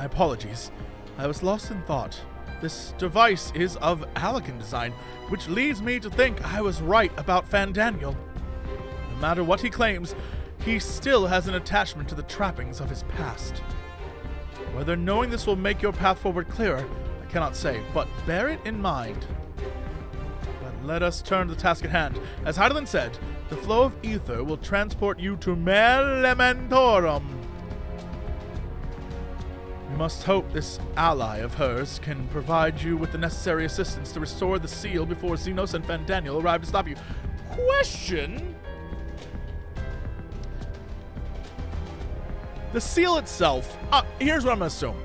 My apologies. I was lost in thought. This device is of Allagan design, which leads me to think I was right about Fandaniel. No matter what he claims, he still has an attachment to the trappings of his past. Whether knowing this will make your path forward clearer, I cannot say, but bear it in mind. But let us turn to the task at hand. As Hydaelyn said, the flow of ether will transport you to Melementorum. We must hope this ally of hers can provide you with the necessary assistance to restore the seal before Xenos and Fandaniel arrive to stop you. Question? The seal itself, here's what I'm going to assume.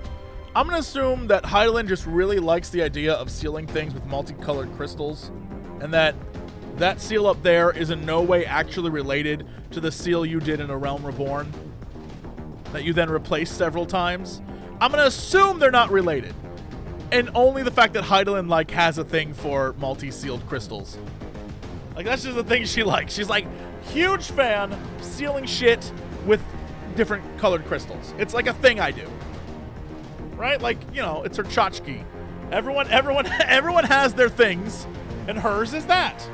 I'm going to assume that Hydaelyn just really likes the idea of sealing things with multicolored crystals, and that seal up there is in no way actually related to the seal you did in A Realm Reborn that you then replaced several times. I'm going to assume they're not related, and only the fact that Hydaelyn has a thing for multi-sealed crystals. That's just the thing she likes. She's huge fan of sealing shit with different colored crystals. It's a thing I do. Right? It's her tchotchke. Everyone has their things, and hers is that.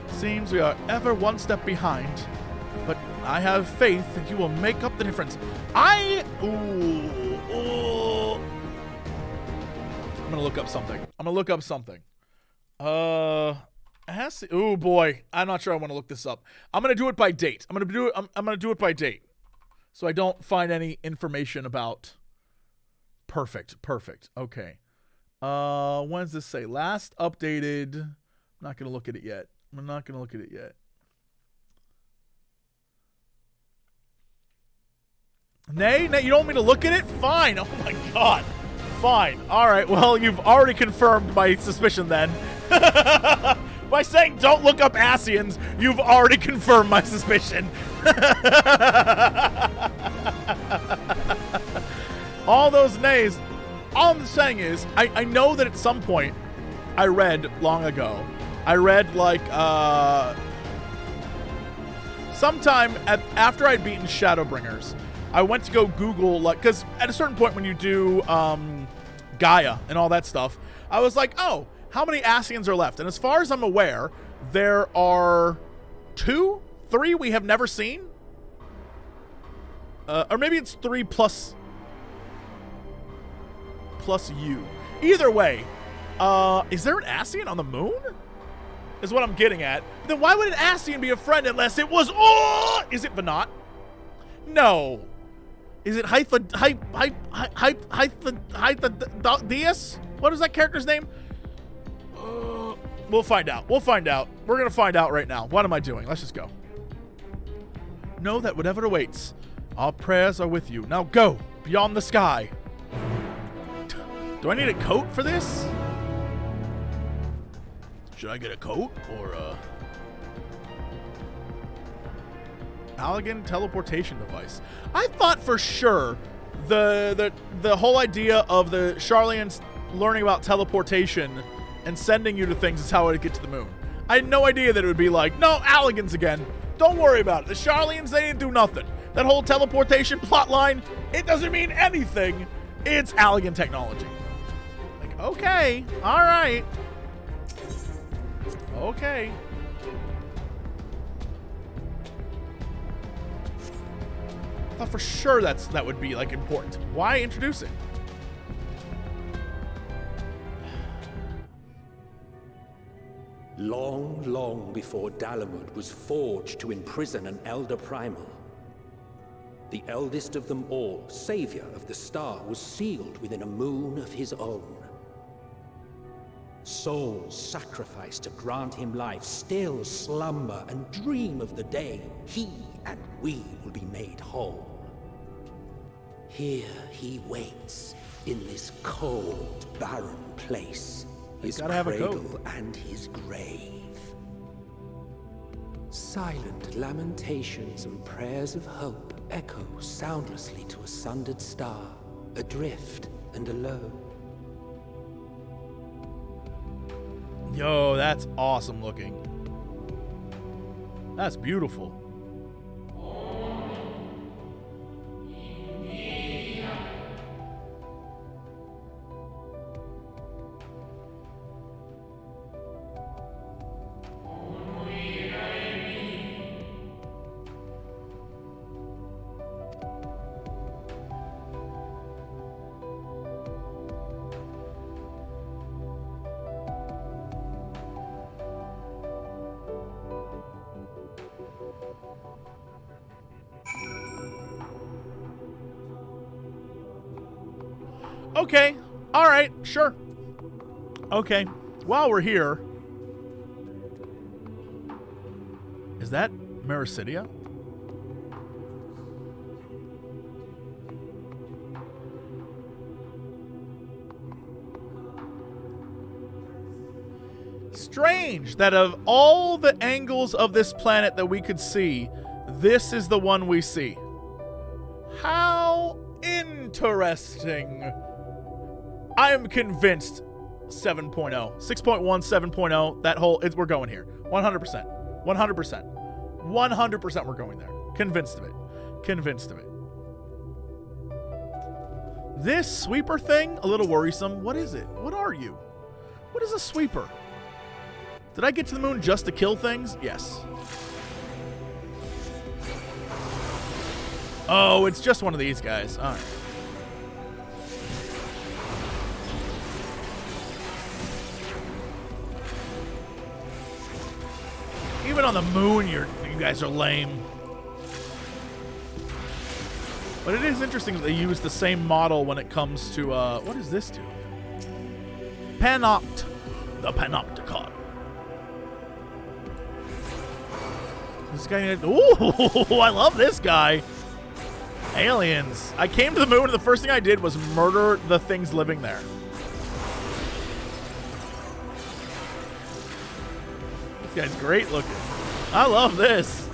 Seems we are ever one step behind, but I have faith that you will make up the difference. I'm gonna look up something. Oh boy, I'm not sure I want to look this up. I'm gonna do it by date. I'm gonna do it by date, so I don't find any information about. Perfect. Okay. When does this say? Last updated. I'm not gonna look at it yet. Nay, you don't want me to look at it? Fine. Oh my god. Fine. All right. Well, you've already confirmed my suspicion then. By saying don't look up Ascians, you've already confirmed my suspicion. All those nays. All I'm saying is, I know that at some point, I read long ago, sometime after I'd beaten Shadowbringers, I went to go Google, because at a certain point when you do Gaia and all that stuff, I was like, oh, how many Ascians are left? And as far as I'm aware, there are 2, 3 we have never seen. Or maybe it's 3 plus you. Either way, is there an Ascian on the moon? Is what I'm getting at. Then why would an Ascian be a friend unless it was... Oh! Is it Venat? No. Is it Hythadius? What is that character's name? We'll find out. We're going to find out right now. What am I doing? Let's just go. Know that whatever awaits, our prayers are with you. Now go, beyond the sky. Do I need a coat for this? Should I get a coat or Allagan teleportation device? I thought for sure the whole idea of the Sharlayans learning about teleportation and sending you to things is how I would get to the moon. I had no idea that it would be no, Allagans again. Don't worry about it. The Sharlayans, they didn't do nothing. That whole teleportation plotline, it doesn't mean anything. It's Allagan technology. Okay, all right. Okay. I thought for sure that would be important. Why introduce it? Long, long before Dalamud was forged to imprison an Elder Primal, the eldest of them all, savior of the star, was sealed within a moon of his own. Souls sacrificed to grant him life still slumber and dream of the day he and we will be made whole. Here he waits in this cold, barren place, his cradle and his grave. Silent lamentations and prayers of hope echo soundlessly to a sundered star, adrift and alone. Yo, that's awesome looking. That's beautiful. Okay. All right. Sure. Okay. While we're here, is that Mericidia? Strange that of all the angles of this planet that we could see, this is the one we see. How interesting. I am convinced 7.0. 6.1, 7.0, that whole, we're going here. 100%. 100%. 100% we're going there. Convinced of it. Convinced of it. This sweeper thing, a little worrisome. What is it? What are you? What is a sweeper? Did I get to the moon just to kill things? Yes. Oh, it's just one of these guys. All right. Even on the moon, you guys are lame. But it is interesting that they use the same model when it comes to, what does this do? Panopt. The Panopticon. This guy, ooh, I love this guy. Aliens. I came to the moon and the first thing I did was murder the things living there. This guy's great looking. I love this.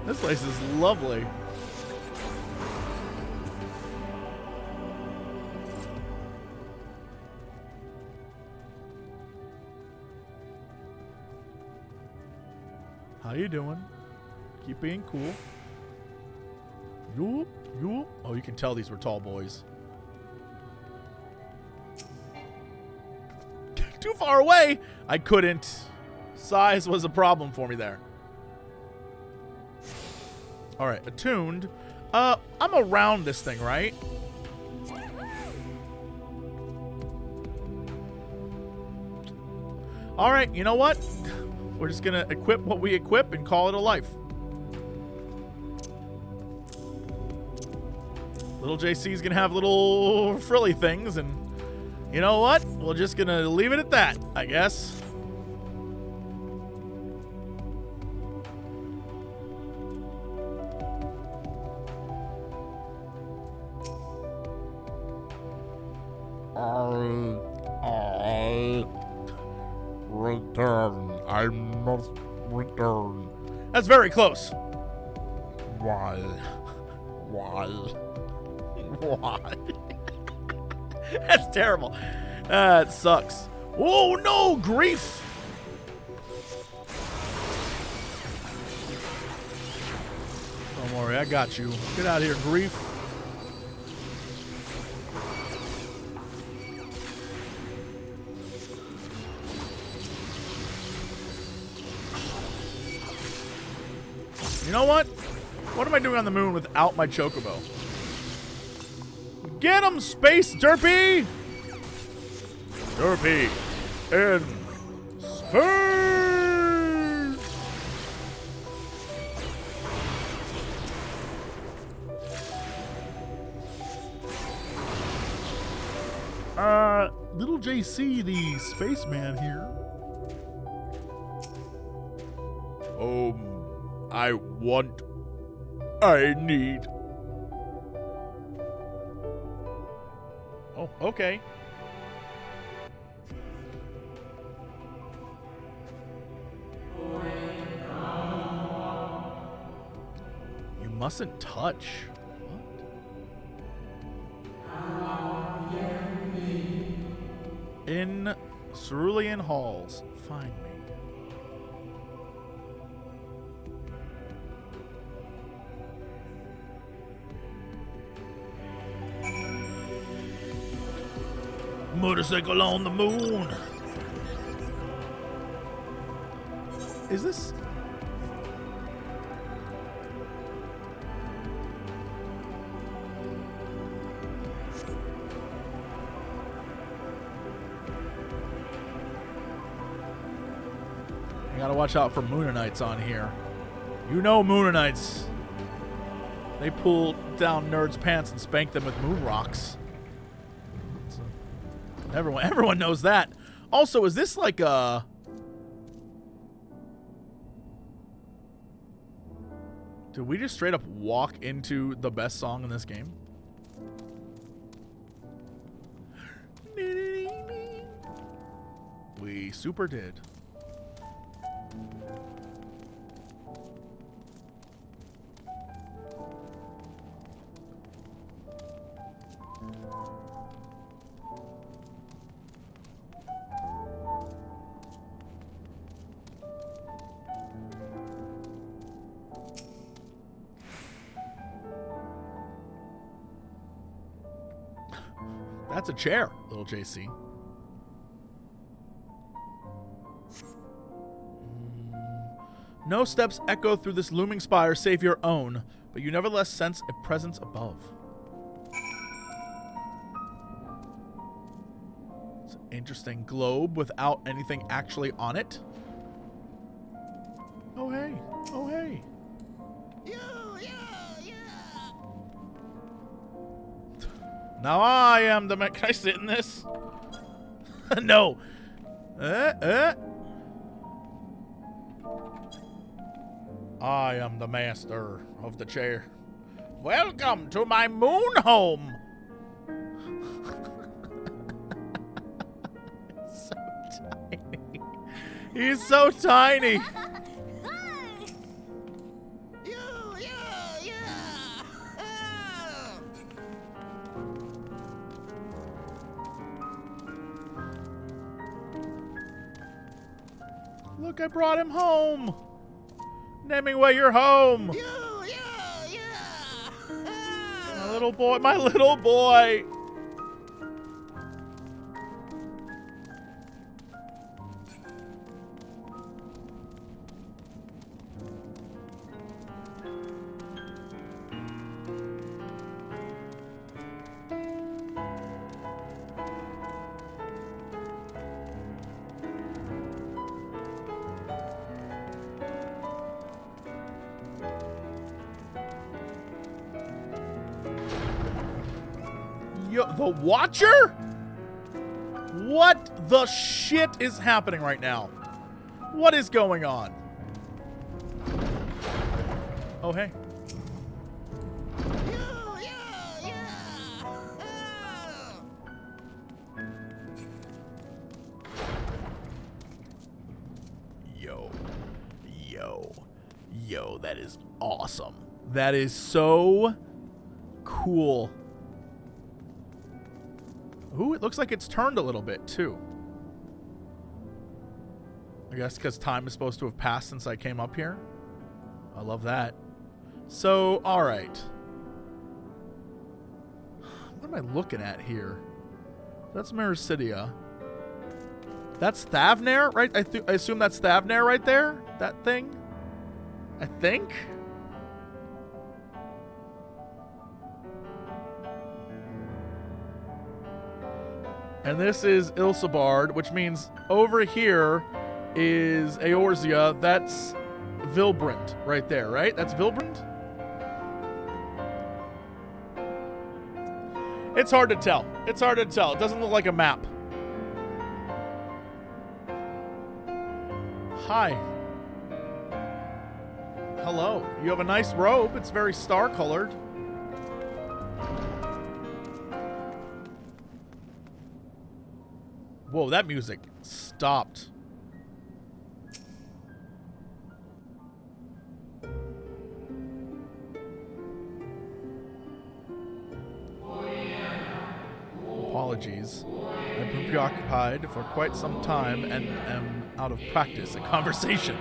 This place is lovely. How you doing? Keep being cool. Yoop, yoop. Oh, you can tell these were tall boys. Too far away. I couldn't. Size was a problem for me there. All right, attuned. I'm around this thing, right? All right, you know what? We're just gonna equip what we equip and call it a life. Little JC's gonna have little frilly things, and you know what? We're just gonna leave it at that, I guess. Return. I must return. That's very close. Why? Why? Why? That's terrible. That sucks. Oh no, grief. Don't worry, I got you. Get out of here, grief. You know what? What am I doing on the moon without my chocobo? Get him, Space Derpy! Derpy in space! Little JC, the spaceman here. I need. Oh, okay. You mustn't touch. What? In Cerulean halls, find me. Motorcycle on the moon. Is this? You gotta watch out for Moonanites on here. You know Moonanites. They pull down nerds' pants and spank them with moon rocks. Everyone knows that. Also, is this like a... Did we just straight up walk into the best song in this game? We super did. That's a chair, little JC. No steps echo through this looming spire save your own, but you nevertheless sense a presence above. It's an interesting globe without anything actually on it. Oh, hey. Oh, hey. Now I am the man. Can I sit in this? No. I am the master of the chair. Welcome to my moon home. So tiny. He's so tiny. Look, I brought him home. Hemingway, you're home. My little boy, my little boy. The Watcher? What the shit is happening right now? What is going on? Oh, hey. Yo, that is awesome. That is so cool. Ooh, it looks like it's turned a little bit, too. I guess because time is supposed to have passed since I came up here. I love that. So, alright. What am I looking at here? That's Mericidia. That's Thavnair, right? I assume that's Thavnair right there? That thing? I think? And this is Ilsabard, which means over here is Eorzea. That's Vilbrand right there, right? That's Vilbrand? It's hard to tell. It's hard to tell. It doesn't look like a map. Hi. Hello. You have a nice robe. It's very star-colored. Whoa, that music stopped. Apologies. I've been preoccupied for quite some time and am out of practice in conversation.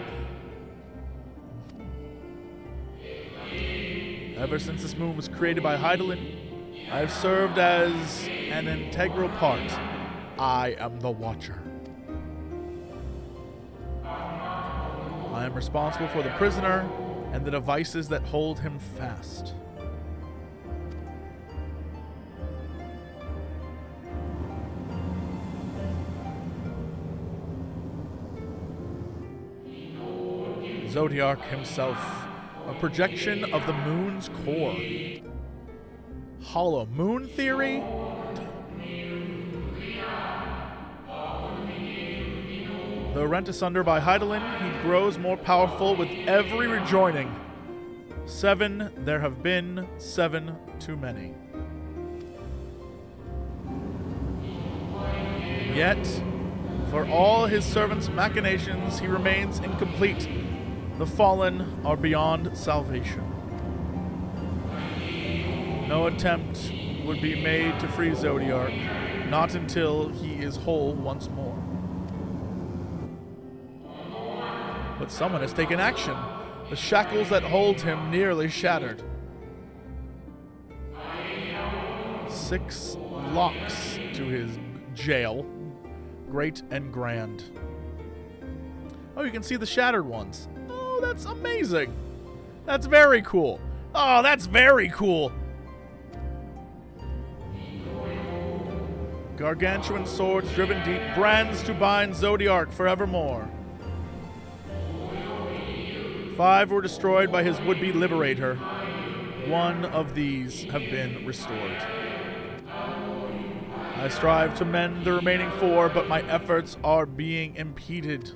Ever since this moon was created by Hydaelyn, I have served as an integral part. I am the Watcher. I am responsible for the prisoner and the devices that hold him fast. Zodiac himself, a projection of the moon's core. Hollow moon theory? Though rent asunder by Hydaelyn, he grows more powerful with every rejoining. 7, there have been 7 too many. Yet, for all his servants' machinations, he remains incomplete. The fallen are beyond salvation. No attempt would be made to free Zodiark, not until he is whole once more. But someone has taken action. The shackles that hold him nearly shattered. 6 locks to his jail. Great and grand. Oh, you can see the shattered ones. Oh, that's amazing. That's very cool. Oh, that's very cool. Gargantuan swords driven deep, brands to bind Zodiark forevermore. 5 were destroyed by his would-be liberator. 1 of these have been restored. I strive to mend the remaining 4, but my efforts are being impeded.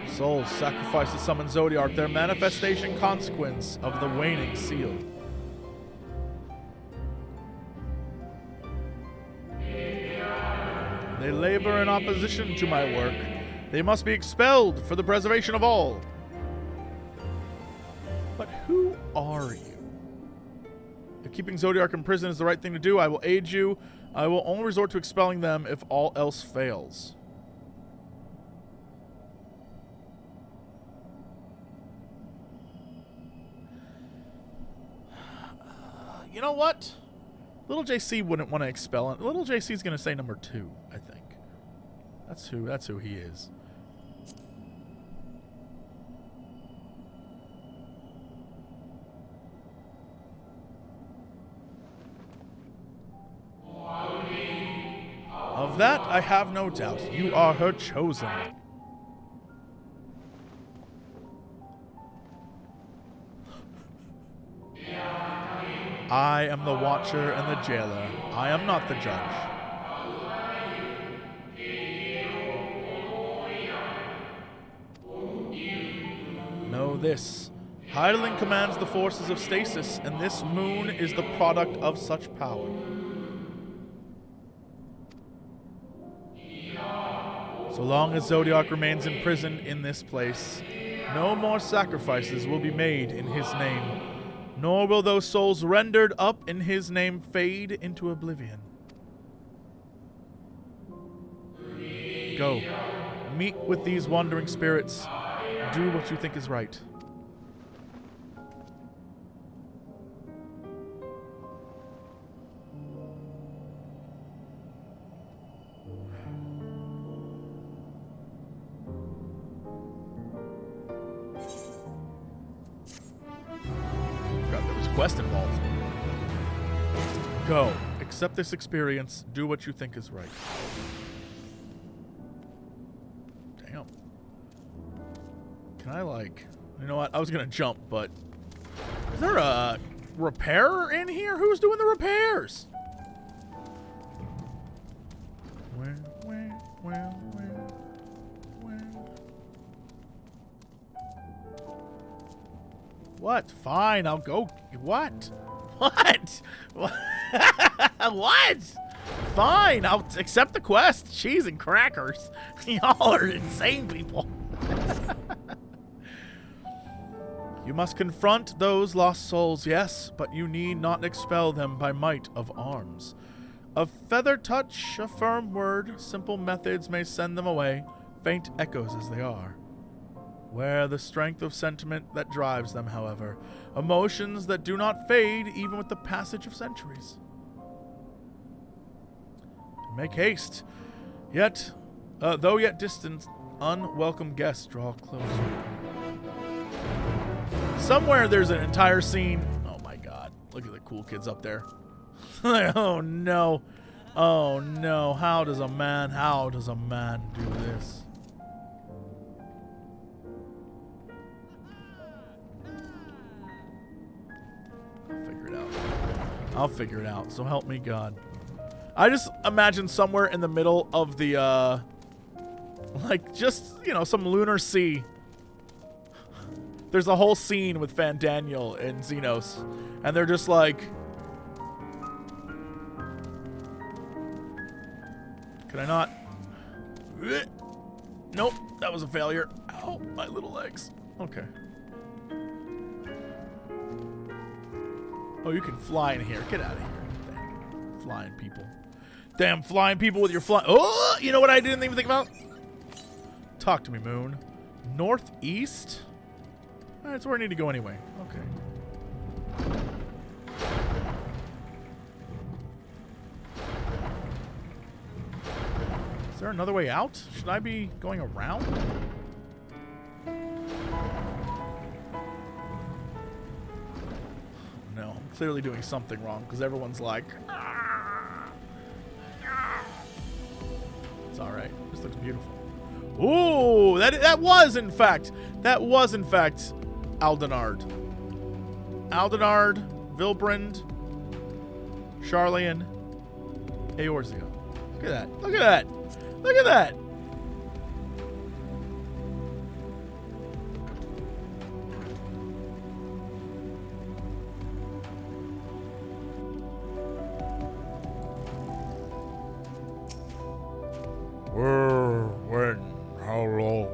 Souls sacrificed to summon Zodiark, their manifestation consequence of the waning seal. They labor in opposition to my work. They must be expelled for the preservation of all. But who are you? If keeping Zodiark in prison is the right thing to do, I will aid you. I will only resort to expelling them if all else fails. You know what? Little JC wouldn't want to expel him. Little JC's going to say number 2, I think. That's who he is. Of that, I have no doubt. You are her chosen. I am the watcher and the jailer. I am not the judge. Know this. Hydaelyn commands the forces of stasis, and this moon is the product of such power. So long as Zodiark remains in prison in this place, no more sacrifices will be made in his name, nor will those souls rendered up in his name fade into oblivion. Go, meet with these wandering spirits. Do what you think is right. Quest involved. Go. Accept this experience. Do what you think is right. Damn. Can I, like... You know what? I was gonna jump, but... Is there a repairer in here? Who's doing the repairs? Where? What? Fine, I'll go. What? What? What? Fine, I'll accept the quest. Cheese and crackers. Y'all are insane people. You must confront those lost souls, yes, but you need not expel them by might of arms. A feather touch, a firm word, simple methods may send them away, faint echoes as they are. Where the strength of sentiment that drives them, however, emotions that do not fade even with the passage of centuries. Make haste, yet, though yet distant, unwelcome guests draw closer. Somewhere there's an entire scene. Oh my god, look at the cool kids up there. Oh no. Oh no, how does a man do this? Figure it out. I'll figure it out. So help me God. I just imagine somewhere in the middle of the, like, just, you know, some lunar sea. There's a whole scene with Fandaniel and Xenos. And they're just like... Can I not? Nope, that was a failure. Ow, my little legs. Okay. Oh, you can fly in here. Get out of here. Dang. Flying people. Damn flying people with your fly. Oh, you know what I didn't even think about? Talk to me, Moon. Northeast? That's where I need to go anyway. Okay. Is there another way out? Should I be going around? No, I'm clearly doing something wrong because everyone's like... It's alright. This looks beautiful. Ooh, that was in fact Aldenard. Aldenard, Vilbrand, Charlian, Eorzea. Look at that. Look at that. Look at that. Where, when, how long?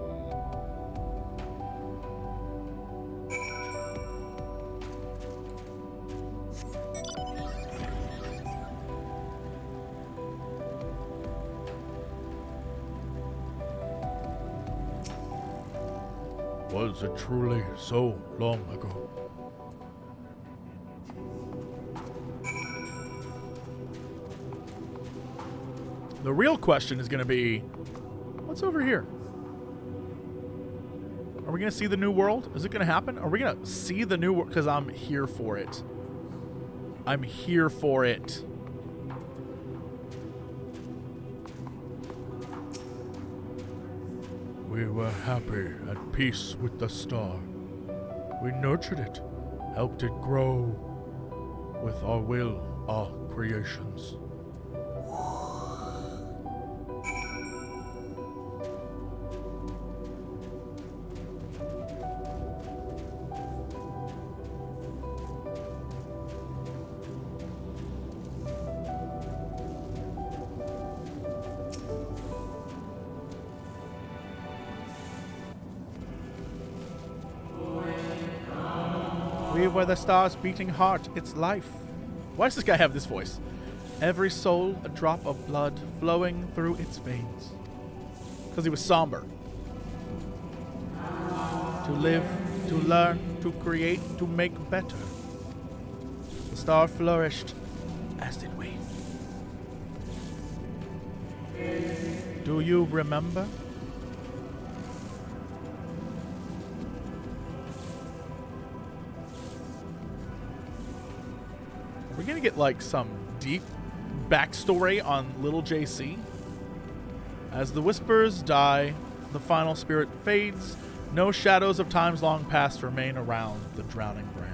Was it truly so long ago? The real question is going to be, what's over here? Are we going to see the new world? Is it going to happen? Are we going to see the new world? Because I'm here for it. I'm here for it. We were happy, at peace with the star. We nurtured it, helped it grow. With our will, our creations. We were the star's beating heart, its life. Why does this guy have this voice? Every soul, a drop of blood flowing through its veins. Because he was somber. To live, to learn, to create, to make better. The star flourished, as did we. Do you remember? We're gonna get like some deep backstory on little JC. As the whispers die, the final spirit fades, no shadows of times long past remain around the drowning brand.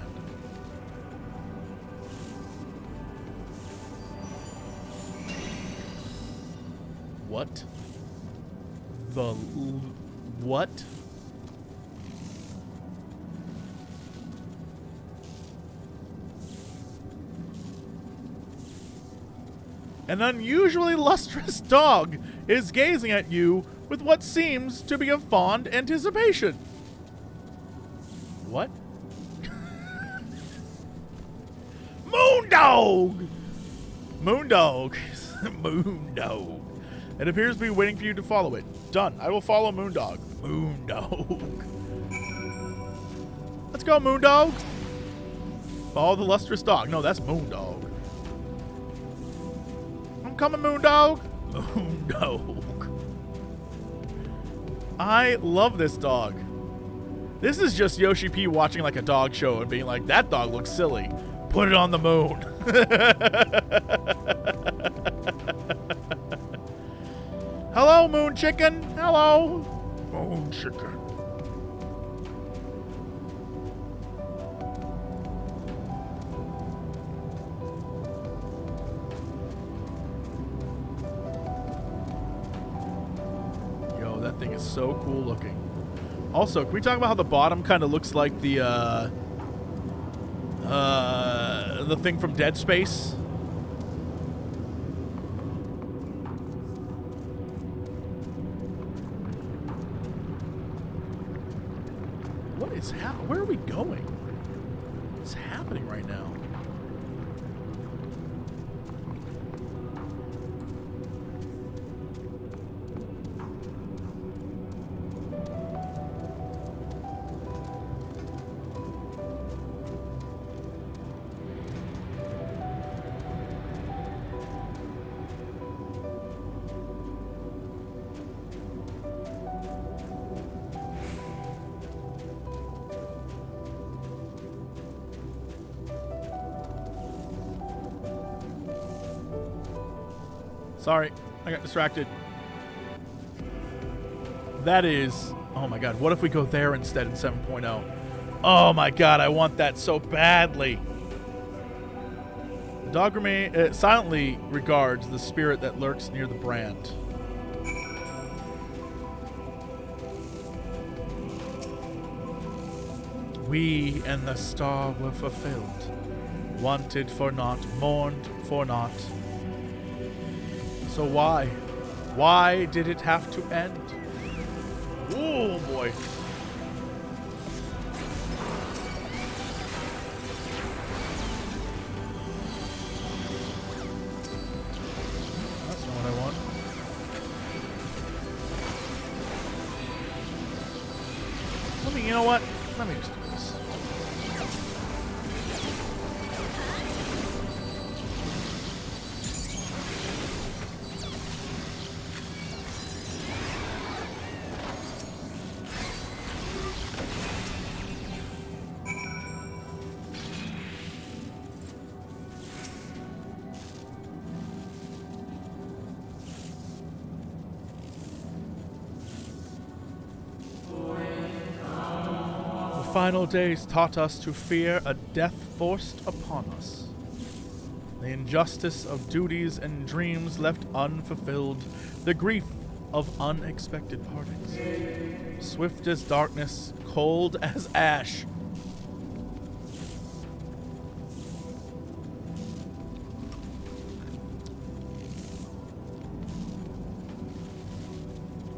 What? What? An unusually lustrous dog is gazing at you with what seems to be a fond anticipation. What? Moondog! Moondog. Moondog. It appears to be waiting for you to follow it. Done. I will follow Moondog. Moondog. Let's go, Moondog. Follow the lustrous dog. No, that's Moondog. Coming, Moondog. Moondog. I love this dog. This is just Yoshi P watching like a dog show and being like, that dog looks silly. Put it on the moon. Hello, Moon Chicken. Hello. Moon chicken. everything is so cool looking. Also, can we talk about how the bottom kind of looks like the thing from Dead Space? What is happening? Where are we going? What's happening right now? Sorry, I got distracted. That is... Oh my god, what if we go there instead in 7.0? Oh my god, I want that so badly. Doggerme silently regards the spirit that lurks near the brand. We and the star were fulfilled. Wanted for naught, mourned for naught. So why? Why did it have to end? Oh boy. That's not what I want. You know what? Let me just do this. Final days taught us to fear a death forced upon us. The injustice of duties and dreams left unfulfilled, the grief of unexpected partings. Swift as darkness, cold as ash.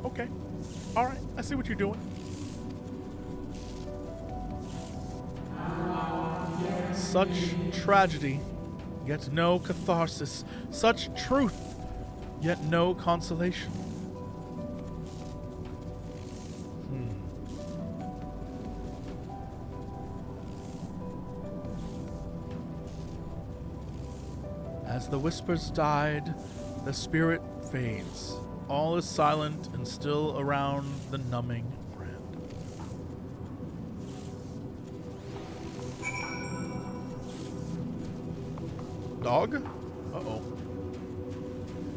Okay. All right. I see what you're doing. Such tragedy, yet no catharsis. Such truth, yet no consolation. As the whispers died, the spirit fades. All is silent and still around the numbing brand. Dog? Uh-oh.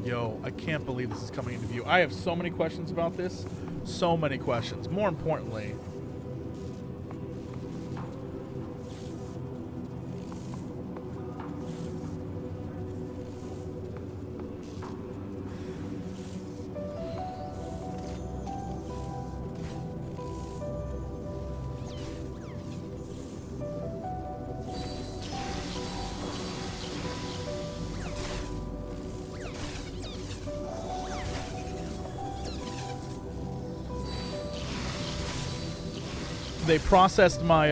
Yo, I can't believe this is coming into view. I have so many questions about this. So many questions. More importantly, they processed my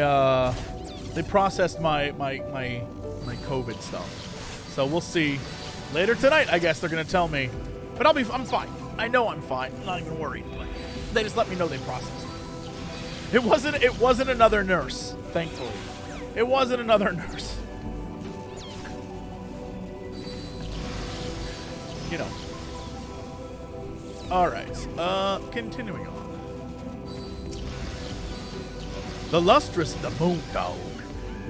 my COVID stuff. So we'll see later tonight. I guess they're gonna tell me, but I'm fine. I know I'm fine. I'm not even worried. But they just let me know they processed it. It wasn't another nurse. Thankfully, it wasn't another nurse. You know. All right. Continuing on. The lustrous the moon dog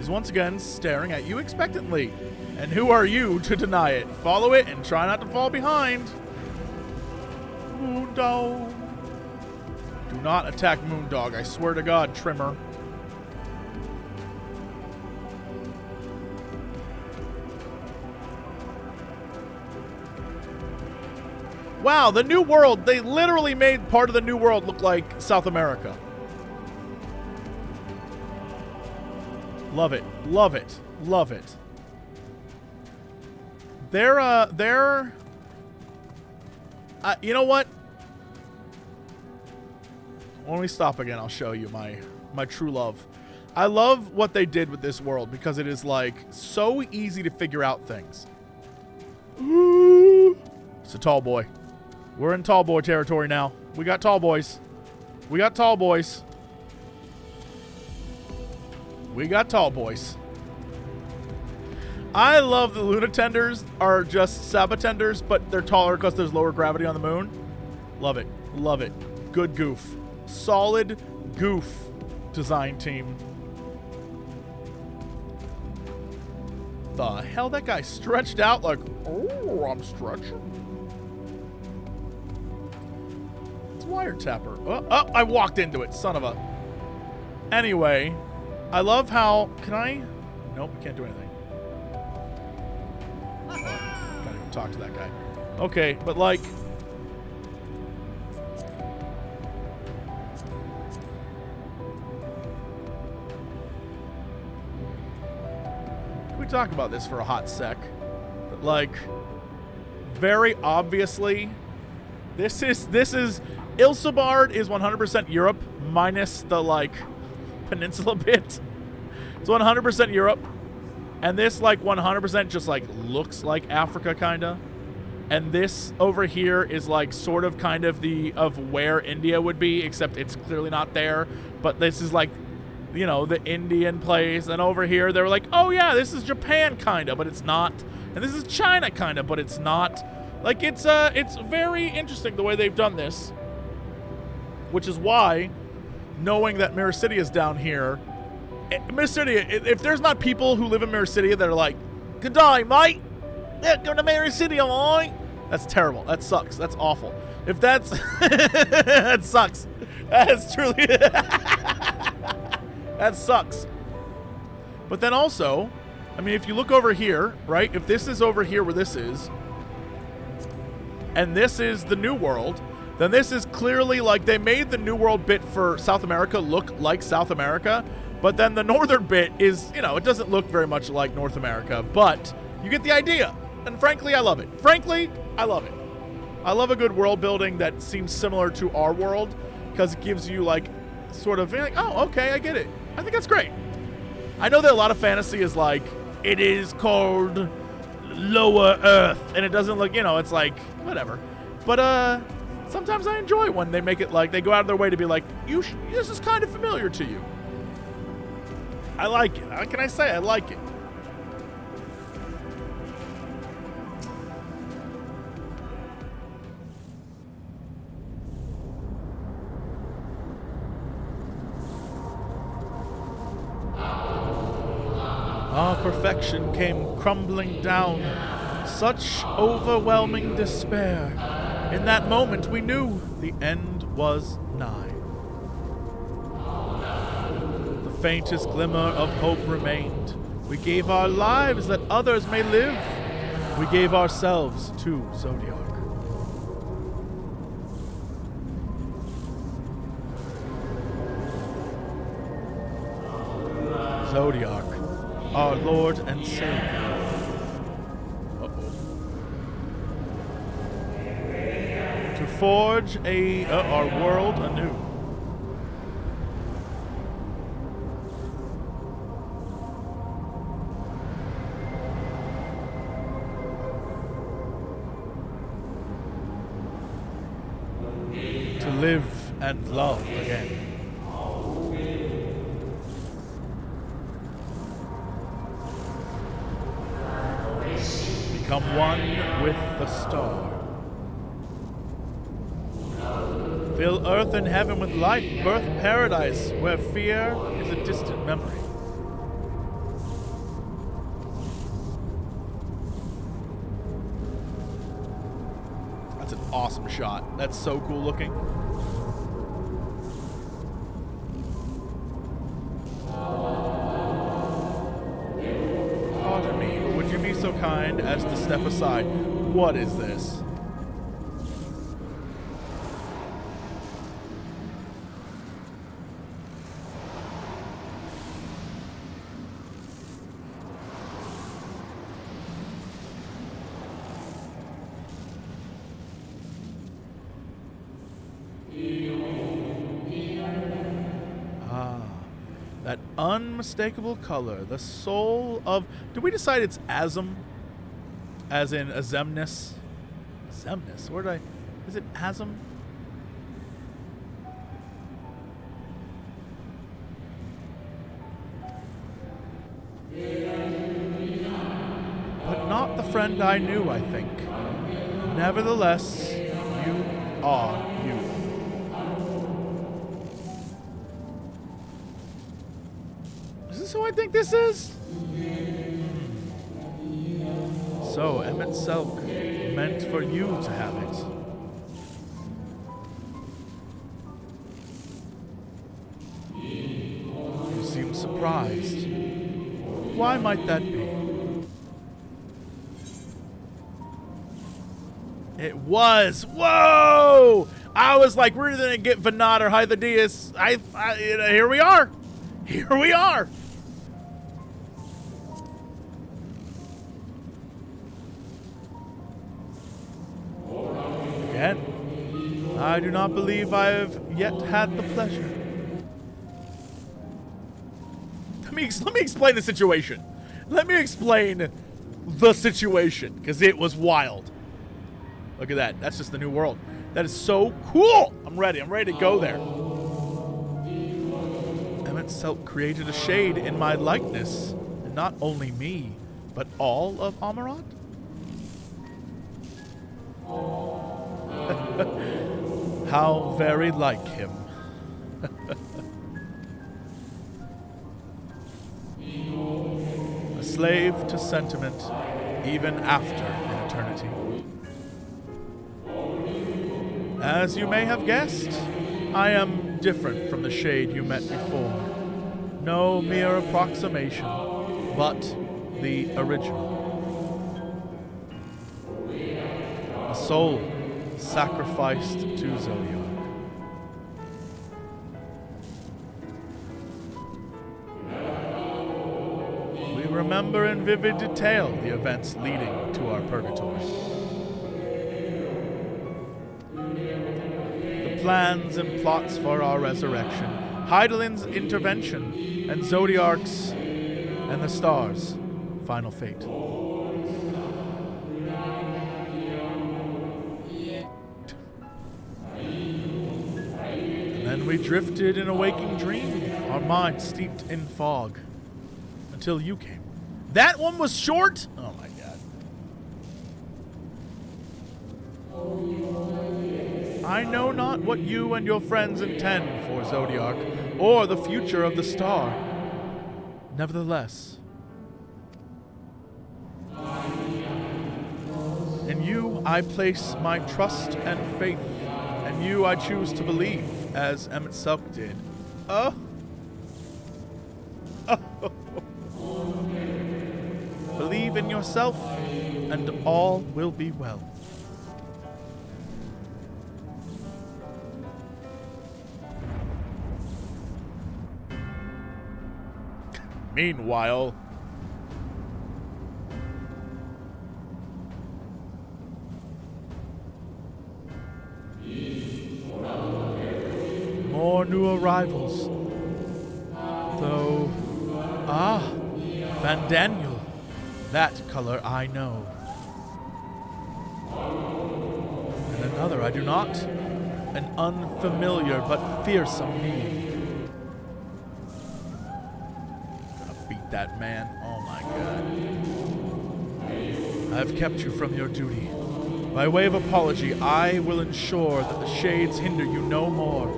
is once again staring at you expectantly. And who are you to deny it? Follow it and try not to fall behind. Moondog. Do not attack Moondog. I swear to God, Trimmer. Wow, the New World. They literally made part of the New World look like South America. Love it. Love it. Love it. You know what? When we stop again, I'll show you my true love. I love what they did with this world because it is like so easy to figure out things. It's a tall boy. We're in tall boy territory now. We got tall boys. We got tall boys. We got tall boys. I love the Lunatenders are just Sabotenders, but they're taller because there's lower gravity on the moon. Love it. Love it. Good goof. Solid goof design team. The hell? That guy stretched out like, oh, I'm stretching. It's Wiretapper. Oh, I walked into it, son of a. Anyway, I love how, can I? Nope, I can't do anything. Gotta go talk to that guy. Okay, but like, we talk about this for a hot sec, but like, very obviously, this is Ilsabard is 100% Europe minus the like peninsula bit. It's 100% Europe, and this like 100% just like looks like Africa kinda, and this over here is like sort of kind of of where India would be, except it's clearly not there. But this is like, you know, the Indian place, and over here they were like, oh yeah, this is Japan kinda, but it's not, and this is China kinda, but it's not. Like it's very interesting the way they've done this, which is why, knowing that Mirror City is down here, Mirror City, if there's not people who live in Mirror City that are like, good day, mate, yeah, go to Mirror City, alright? That's terrible. That sucks. That's awful. If that's that sucks. That is truly that sucks. But then also, I mean, if you look over here, right? If this is over here where this is, and this is the New World, then this is clearly like they made the New World bit for South America look like South America, but then the northern bit is, you know, it doesn't look very much like North America, but you get the idea. And frankly, I love it. Frankly, I love it. I love a good world building that seems similar to our world because it gives you like sort of like, oh, okay, I get it. I think that's great. I know that a lot of fantasy is like, it is called Lower Earth, and it doesn't look, you know, it's like, whatever. But sometimes I enjoy when they make it like, they go out of their way to be like, this is kind of familiar to you. I like it. How can I say I like it? Our perfection came crumbling down. Such overwhelming despair. In that moment, we knew the end was nigh. The faintest glimmer of hope remained. We gave our lives that others may live. We gave ourselves to Zodiac. Zodiac, our Lord and Savior. To forge our world anew. To live and love again. Become one with the star. Fill earth and heaven with light, birth paradise, where fear is a distant memory. That's an awesome shot. That's so cool looking. Pardon me, would you be so kind as to step aside? What is this? That unmistakable color, the soul of... Did we decide it's Azem? As in Azemnus? Azemnus? Where did I... Is it Azem? But not the friend I knew, I think. Nevertheless, you are you. Is this who I think this is? So, Emmett Selk meant for you to have it. You seem surprised. Why might that be? It was. Whoa! I was like, we're gonna get Venat or Hythodius. Here we are. Here we are. Again, I do not believe I have yet had the pleasure. Let me explain the situation. Let me explain the situation, because it was wild. Look at that. That's just the new world. That is so cool. I'm ready. I'm ready to go there. Emmett Selk created a shade in my likeness. And not only me, but all of Amarant? How very like him. A slave to sentiment, even after an eternity. As you may have guessed, I am different from the shade you met before. No mere approximation, but the original. A soul sacrificed to Zodiac. We remember in vivid detail the events leading to our purgatory. Plans and plots for our resurrection, Hydalin's intervention, and Zodiark's and the stars' final fate. And then we drifted in a waking dream, our minds steeped in fog, until you came. That one was short? Oh my god. I know not what you and your friends intend for Zodiac, or the future of the star. Nevertheless, in you I place my trust and faith, and you I choose to believe, as Emmett Selk did. Believe in yourself, and all will be well. Meanwhile, more new arrivals. Though, Van Daniel, that color I know. And another I do not, an unfamiliar but fearsome being. That man. Oh my god. I have kept you from your duty. By way of apology, I will ensure that the shades hinder you no more.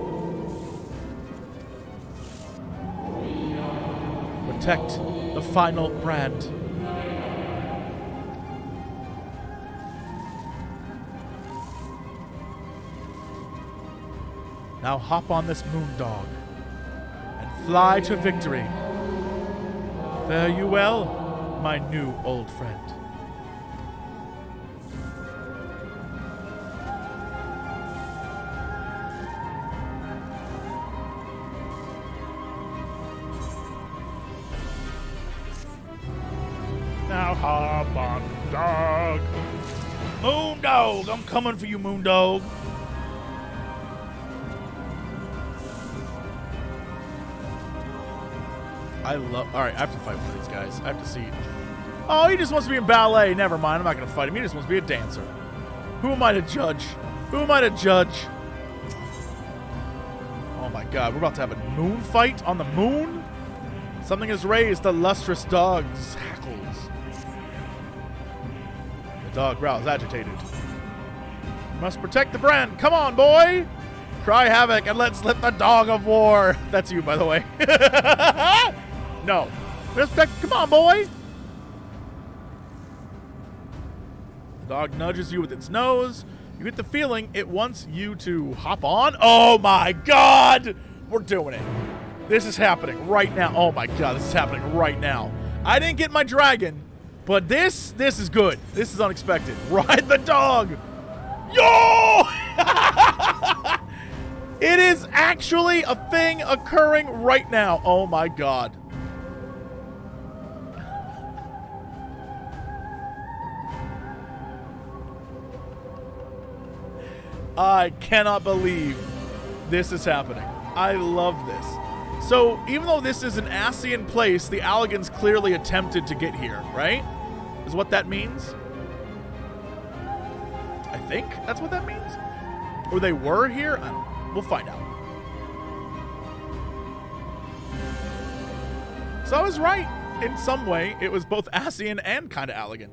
Protect the final brand. Now hop on this moondog and fly to victory. Fare you well, my new old friend. Now hop on, dog. Moondog, I'm coming for you, Moondog. I love... All right, I have to fight one of these guys. I have to see... Oh, he just wants to be in ballet. Never mind. I'm not going to fight him. He just wants to be a dancer. Who am I to judge? Who am I to judge? Oh, my God. We're about to have a moon fight on the moon? Something has raised the lustrous dog's hackles. The dog growls, agitated. You must protect the brand. Come on, boy! Cry havoc and let's lift the dog of war. That's you, by the way. No. Respect. Come on, boy! The dog nudges you with its nose. You get the feeling it wants you to hop on. Oh, my God! We're doing it. This is happening right now. Oh my God, this is happening right now. I didn't get my dragon, but this is good. This is unexpected. Ride the dog. Yo! It is actually a thing occurring right now. Oh my God. I cannot believe this is happening. I love this. So, even though this is an Ascian place, the Allagans clearly attempted to get here, right? Is what that means? I think that's what that means? Or they were here? I don't know. We'll find out. So I was right. In some way, it was both Ascian and kind of Allagan.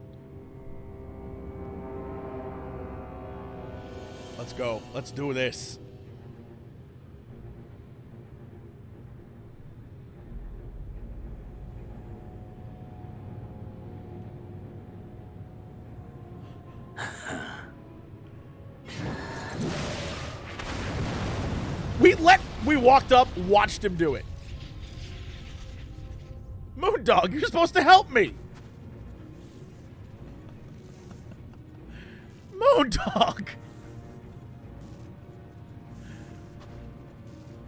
Let's go. Let's do this. We walked up, watched him do it. Moondog, you're supposed to help me. Moondog.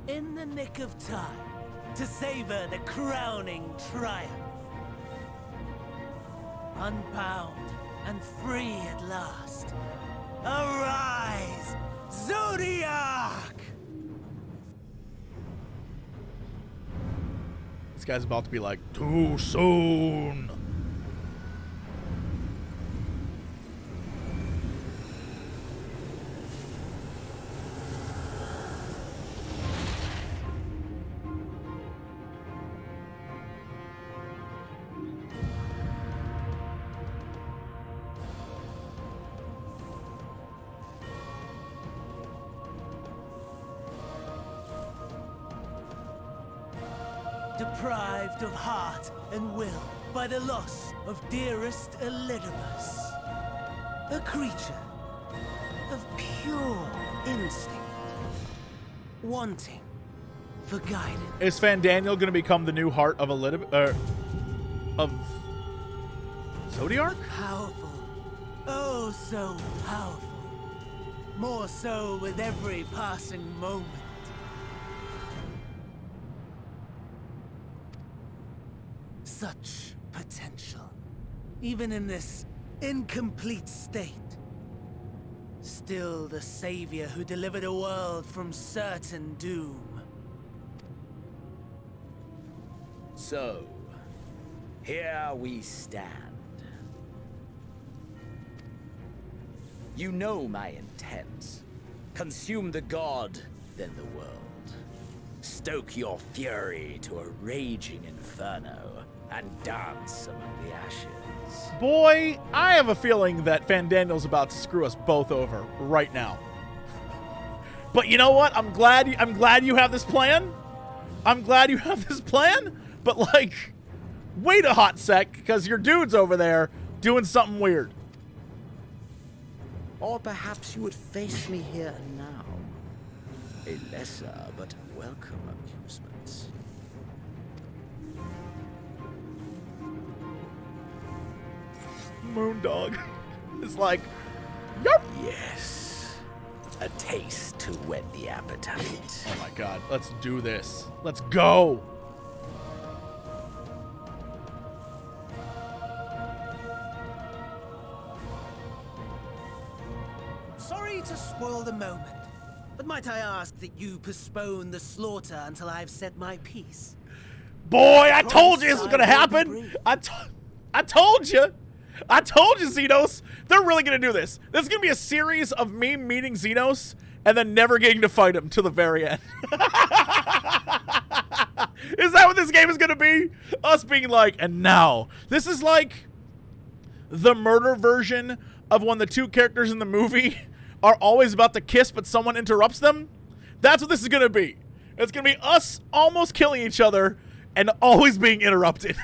In the nick of time to savor the crowning triumph. Unbound and free at last. Arise, Zodiac! This guy's about to be like, too soon. Deprived of heart and will by the loss of dearest Elidibus. A creature of pure instinct, wanting for guidance. Is Fandaniel going to become the new heart of of Zodiac? Powerful. Oh, so powerful. More so with every passing moment. Such potential, even in this incomplete state. Still the savior who delivered a world from certain doom. So, here we stand. You know my intent. Consume the god, then the world. Stoke your fury to a raging inferno. And dance among the ashes. Boy, I have a feeling that Fandaniel's about to screw us both over right now. But you know what? I'm glad you have this plan. I'm glad you have this plan. But like, wait a hot sec, because your dude's over there doing something weird. Or perhaps you would face me here and now. A lesser but welcome amusement. Moondog is like, yup. Yes. A taste to whet the appetite. Oh my God, let's do this. Let's go. Sorry to spoil the moment, but might I ask that you postpone the slaughter until I've said my piece? Boy, I told you this was gonna happen. I told you. I told you, Xenos. They're really gonna do this. This is gonna be a series of me meeting Xenos and then never getting to fight him till the very end. Is that what this game is gonna be? Us being like, and now. This is like the murder version of when the two characters in the movie are always about to kiss, but someone interrupts them. That's what this is gonna be. It's gonna be us almost killing each other and always being interrupted.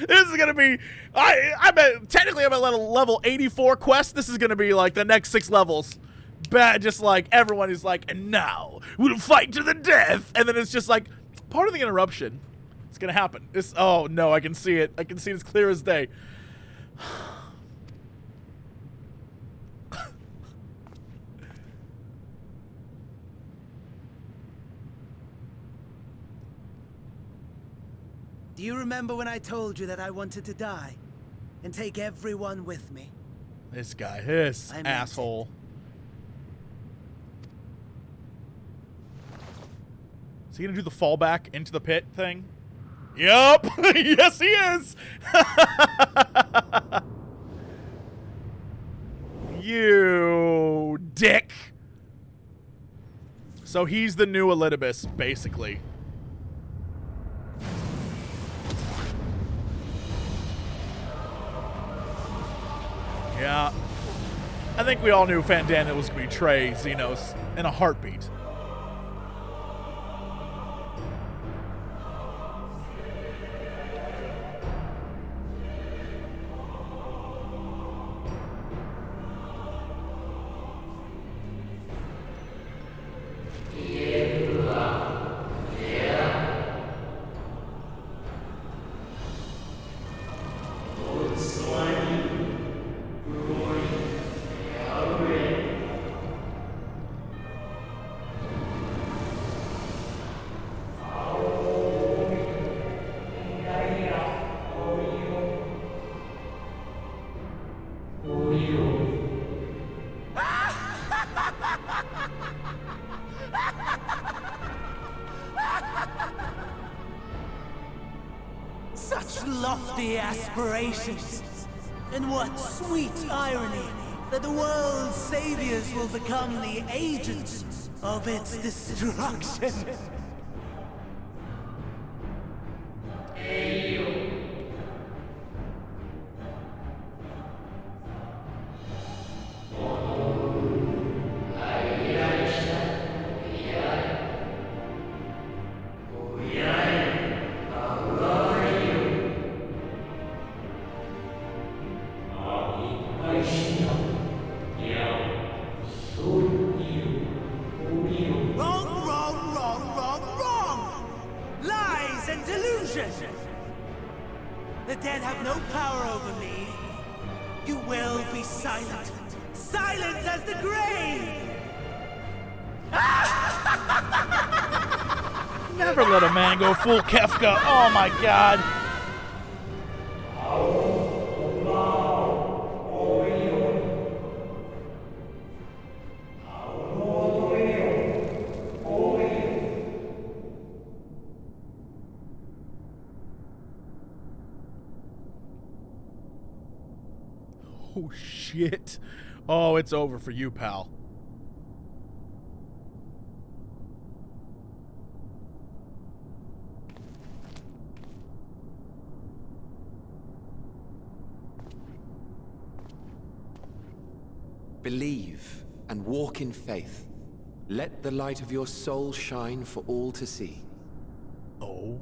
This is gonna be, I bet, technically I'm at level 84 quest. This is gonna be like the next 6 levels. Bad, just like everyone is like, and now we'll fight to the death. And then it's just like, part of the interruption. It's gonna happen. It's, oh no, I can see it. I can see it as clear as day. Do you remember when I told you that I wanted to die and take everyone with me? This guy, this I meant asshole. Is he gonna do the fallback into the pit thing? Yup! Yes, he is! You dick! So he's the new Elidibus, basically. Yeah. I think we all knew Fandana was going to betray Xenos in a heartbeat. Such lofty aspirations. And what sweet irony that the world's saviors will become the agents of its destruction. The dead have no power over me. You will be silent. Silent as the grave! Never let a man go full Kefka. Oh my god. Oh shit. Oh, it's over for you, pal. Believe and walk in faith. Let the light of your soul shine for all to see. Oh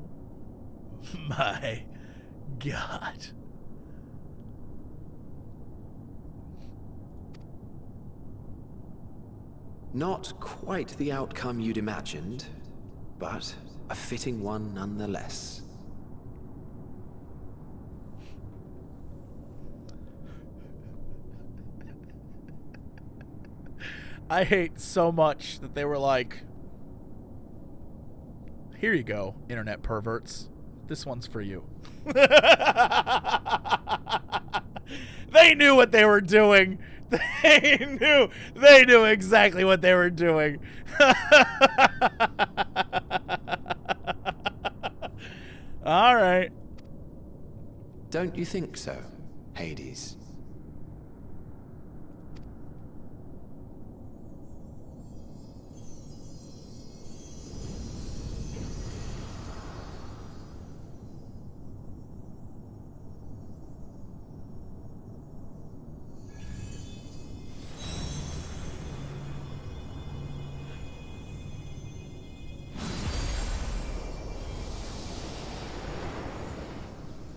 my god. Not quite the outcome you'd imagined, but a fitting one nonetheless. I hate so much that they were like, here you go, internet perverts. This one's for you. They knew what they were doing. They knew exactly what they were doing. All right. Don't you think so, Hades?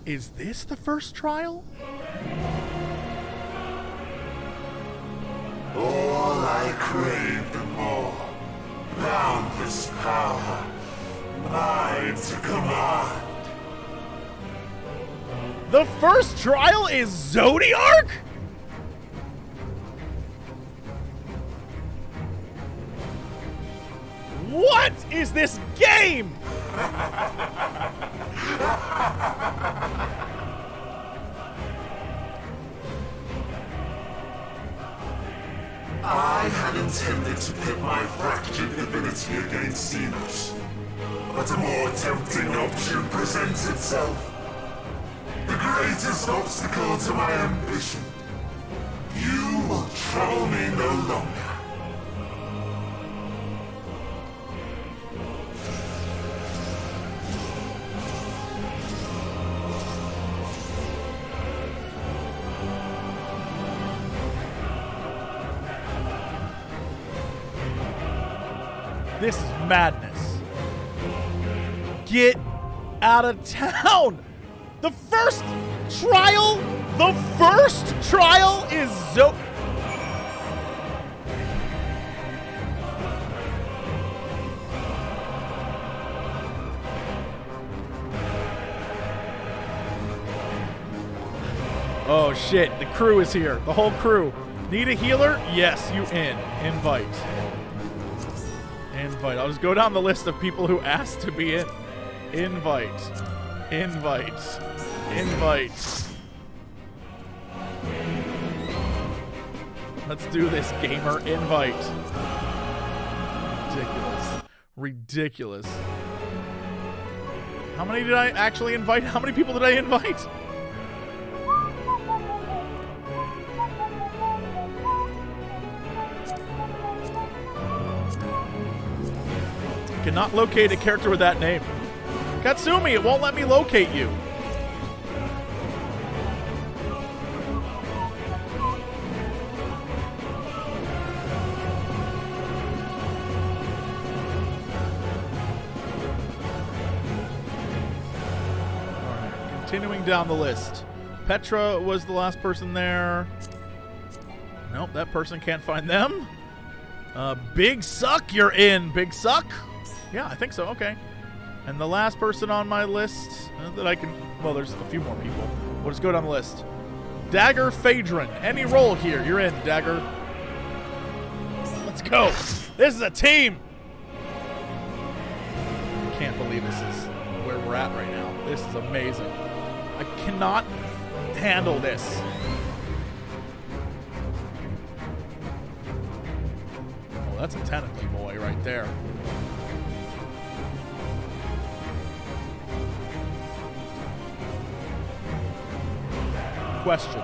Is this the first trial? All I craved and more. Boundless power. Mine to command. The first trial is Zodiark? What is this game? I had intended to pit my fractured divinity against Xenos, but a more tempting option presents itself. The greatest obstacle to my ambition. You will trouble me no longer. This is madness. Get out of town. The first trial is Oh shit, the crew is here. The whole crew. Need a healer? Yes, you in. Invite. Invite. I'll just go down the list of people who asked to be in. Invite. Invite. Invite. Let's do this, gamer. Invite. Ridiculous. Ridiculous. How many did I actually invite? How many people did I invite? Cannot locate a character with that name. Katsumi, it won't let me locate you. Alright, continuing down the list. Petra was the last person there. Nope, that person can't find them. Big Suck, you're in. Big Suck? Yeah, I think so. Okay. And the last person on my list that I can... Well, there's a few more people. We'll just go down the list. Dagger Phaedron. Any role here. You're in, Dagger. Let's go. This is a team. I can't believe this is where we're at right now. This is amazing. I cannot handle this. Oh, that's a tentacle boy right there. Question.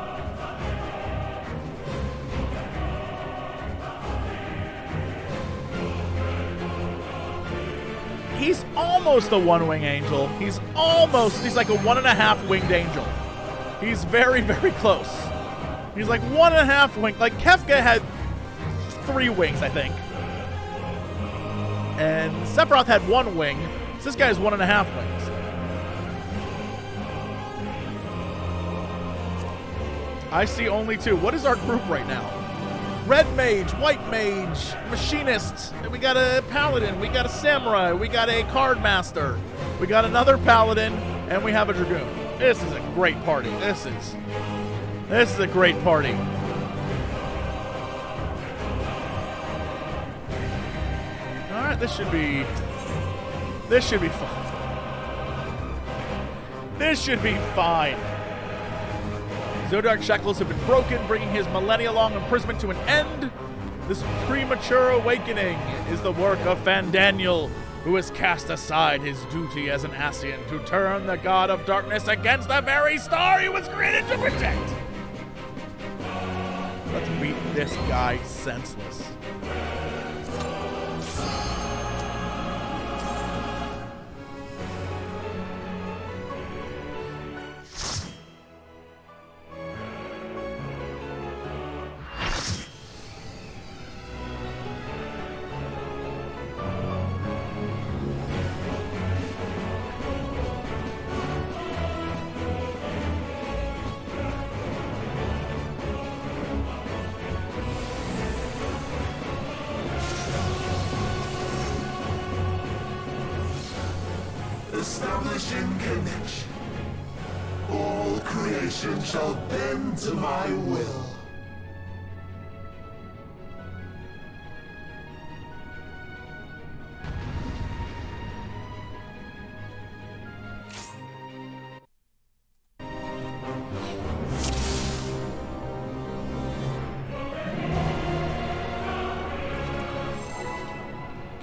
He's almost a one-wing angel. He's like a 1.5 winged angel. He's very, very close. He's like 1.5 wing. Like Kefka had 3 wings, I think. And Sephiroth had 1 wing. So this guy has 1.5 wings. I see only 2. What is our group right now? Red mage, white mage, machinist. We got a paladin. We got a samurai. We got a card master. We got another paladin, and we have a dragoon. This is a great party. This is a great party. All right, this should be fun. This should be fine. Zodiark's shackles have been broken, bringing his millennia-long imprisonment to an end. This premature awakening is the work of Fandaniel, who has cast aside his duty as an Ascian to turn the god of darkness against the very star he was created to protect. Let's beat this guy senseless. Establishing connection. All creation shall bend to my will.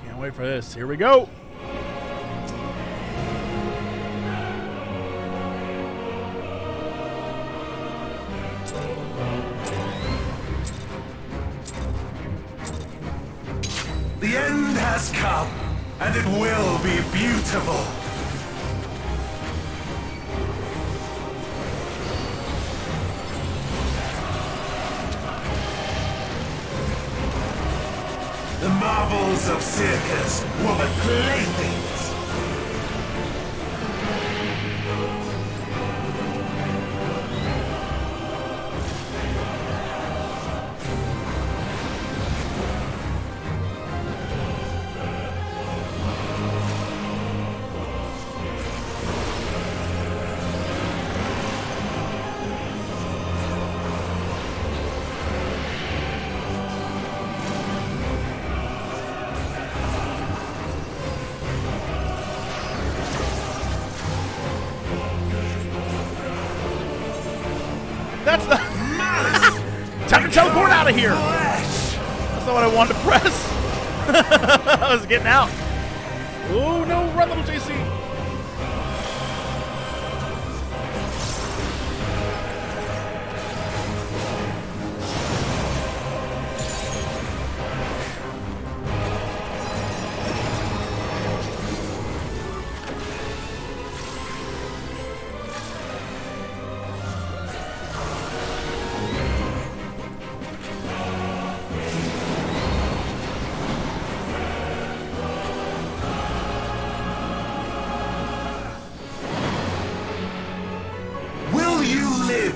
Can't wait for this. Here we go. The end has come, and it will be beautiful. The marvels of circus were but playthings. That's the time to teleport out of here. That's not what I wanted to press. I was getting out. Oh no, run little JC.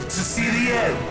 To see the end.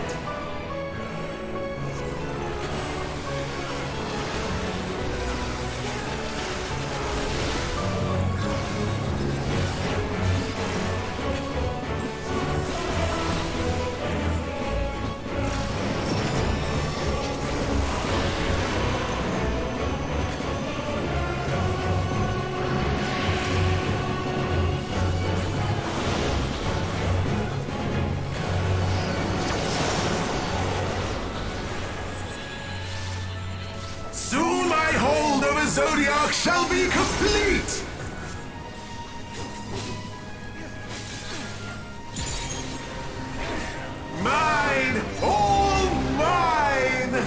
Soon my hold over Zodiac shall be complete! Mine! All mine!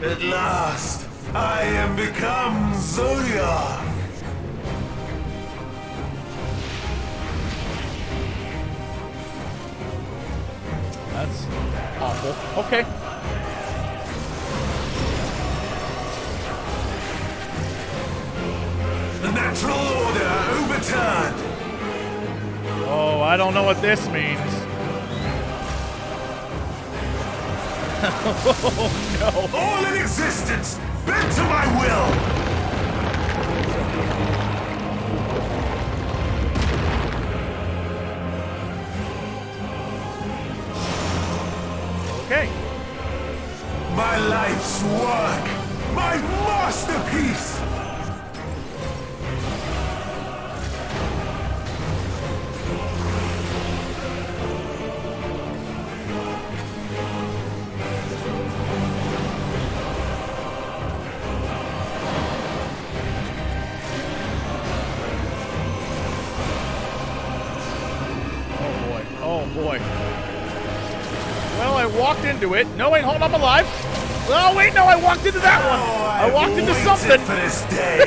At last, I am become Zodiac. That's awful. Okay. The natural order overturned. Oh, I don't know what this means. Oh no. All in existence, bent to my will. Okay. My life's work, my masterpiece. walked into it. No, wait, hold on, I'm alive. Oh, wait, no, I walked into that one. I walked into something. For this day.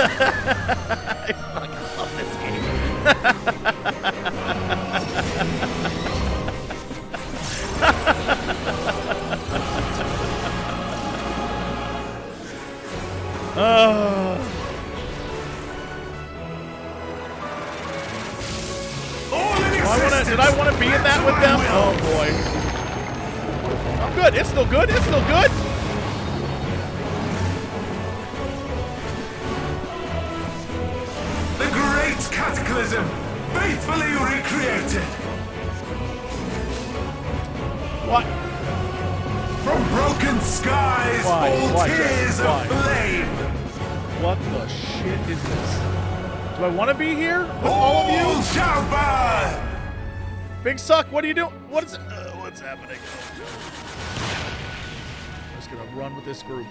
I fucking love this game. Did I want to be in that with them? Oh boy. I'm good. It's still good. It's still good. The great cataclysm, faithfully recreated. What? From broken skies, Why? fall Why, tears Jack? Why? of flame. What the shit is this? Do I want to be here with all of you? Shall burn. Big Suck, what are you doing? What's happening? I'm just gonna run with this group.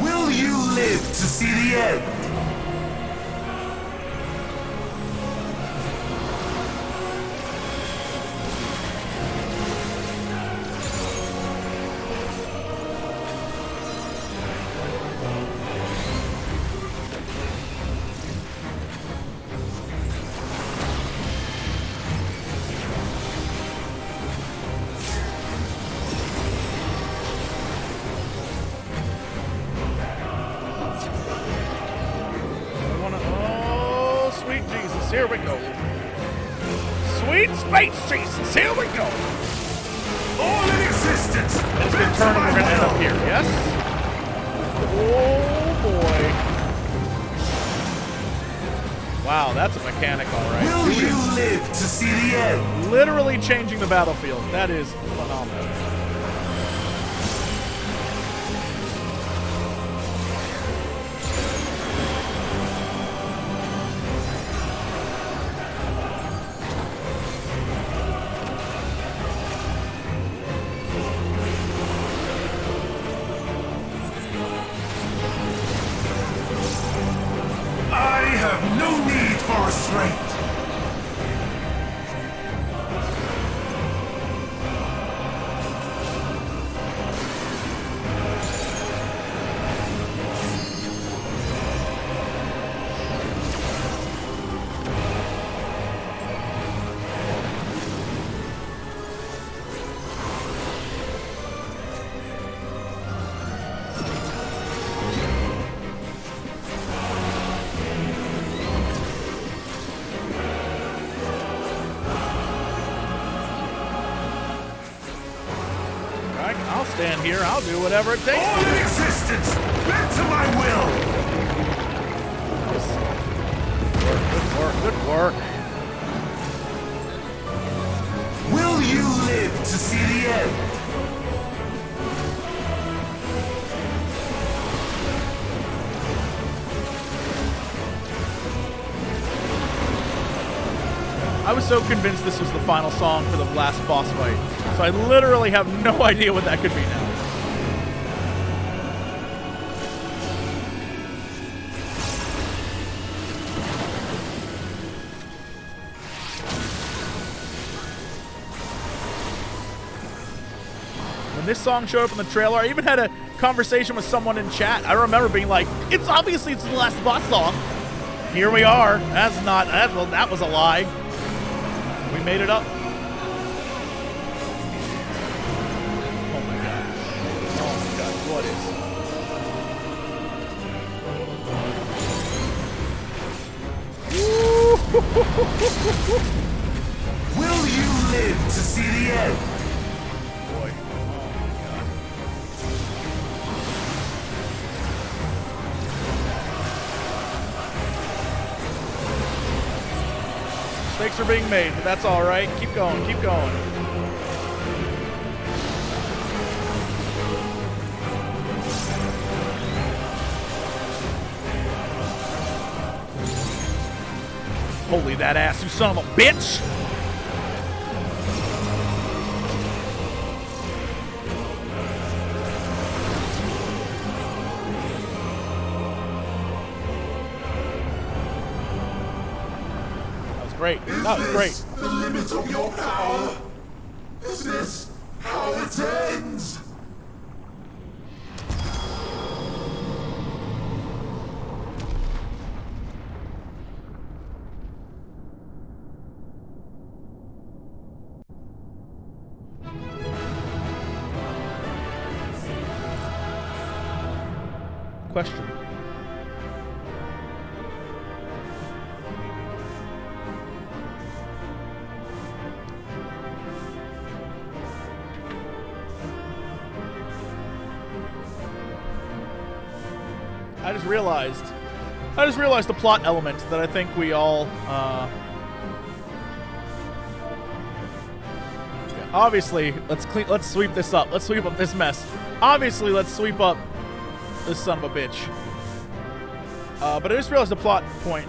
Will you live to see the end? Here we go. Sweet space Jesus, here we go. All in existence. It's been turning, we're gonna end up here, yes? Oh boy. Wow, that's a mechanic, alright. Will you live to see the end? Literally changing the battlefield. That is phenomenal. Stand here, I'll do whatever it takes. All in existence, bent to my will. Good work, good work. Will you live to see the end? I was so convinced this was the final song for the last boss fight, so I literally have no idea what that could be now. When this song showed up in the trailer, I even had a conversation with someone in chat. I remember being like, it's obviously the last boss song. Here we are. That was a lie. We made it up. Oh my god. Oh my god, what is... Will you live to see the end? Boy. Oh my god. Mistakes are being made, but that's all right. Keep going, keep going. Holy that ass, you son of a bitch! great. That was great. The limit of your power? Is this how it ends? Question. I just realized the plot element that I think we all, obviously, let's sweep this up. Let's sweep up this mess. Obviously, let's sweep up this son of a bitch. But I just realized the plot point.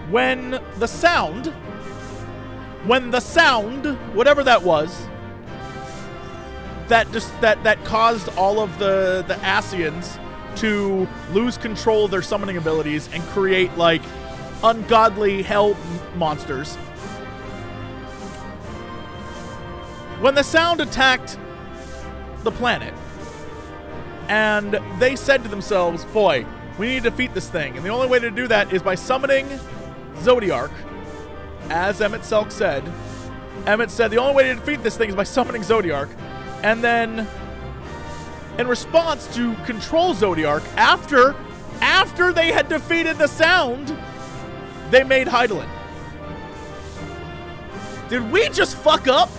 When the sound, whatever that was, that caused all of the Ascians to lose control of their summoning abilities and create like ungodly hell monsters. When the sound attacked the planet, and they said to themselves, boy, we need to defeat this thing, and the only way to do that is by summoning Zodiark, as Emmett Selk said. Emmett said the only way to defeat this thing is by summoning Zodiark, and then in response to control Zodiark, after they had defeated the sound, they made Hydaelyn. Did we just fuck up?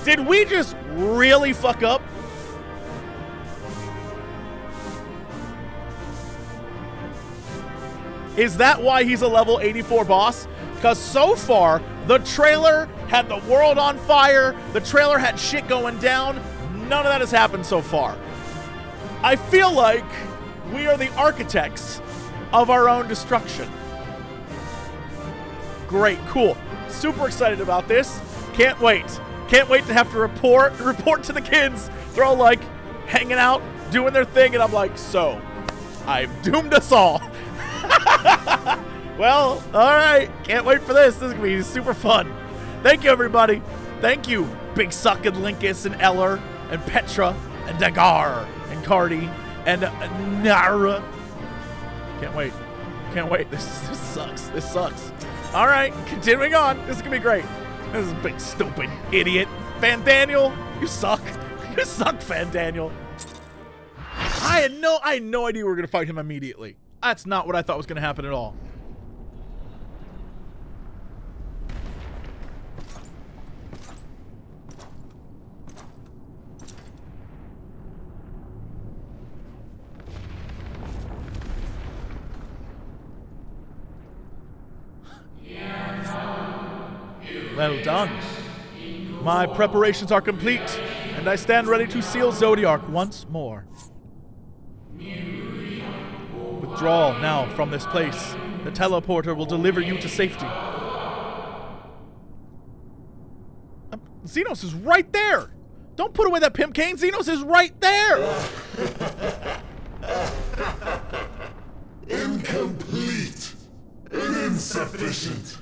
Did we just really fuck up? Is that why he's a level 84 boss? Because so far, the trailer had the world on fire, the trailer had shit going down, none of that has happened so far. I feel like we are the architects of our own destruction. Great, cool. Super excited about this. Can't wait. Can't wait to have to report to the kids. They're all like hanging out, doing their thing, and I'm like, so, I've doomed us all. Well, all right. Can't wait for this. This is going to be super fun. Thank you, everybody. Thank you, Big Suckin' Linkus and Eller and Petra and Dagar and Cardi and Nara. Can't wait. Can't wait. This sucks. This sucks. All right. Continuing on. This is going to be great. This is a big stupid idiot. Van Daniel, you suck. You suck, Van Daniel. I had no idea we were going to fight him immediately. That's not what I thought was going to happen at all. Well done. My preparations are complete, and I stand ready to seal Zodiark once more. Withdraw now from this place. The teleporter will deliver you to safety. Xenos is right there! Don't put away that pimp cane. Xenos is right there! Incomplete and insufficient.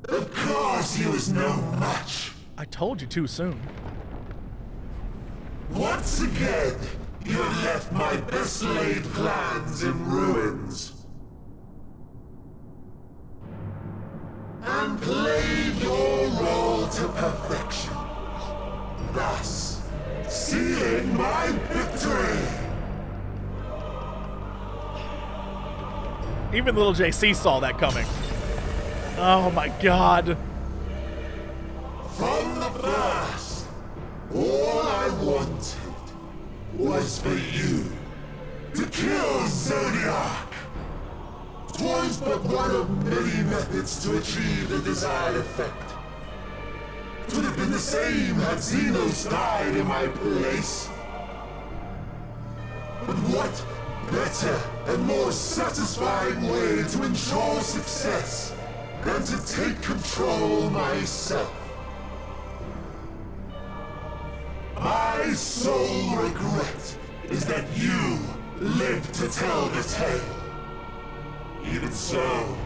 Of course he was no match. I told you too soon. Once again, you have left my best laid plans in ruins. And played your role to perfection. Thus, sealing my victory. Even little JC saw that coming. Oh my god. From the first, all I wanted was for you to kill Zodiark. 'Twas but one of many methods to achieve the desired effect. 'Twould have been the same had Xenos died in my place. But what better and more satisfying way to ensure success than to take control myself? My My sole regret is that you lived to tell the tale. Even so,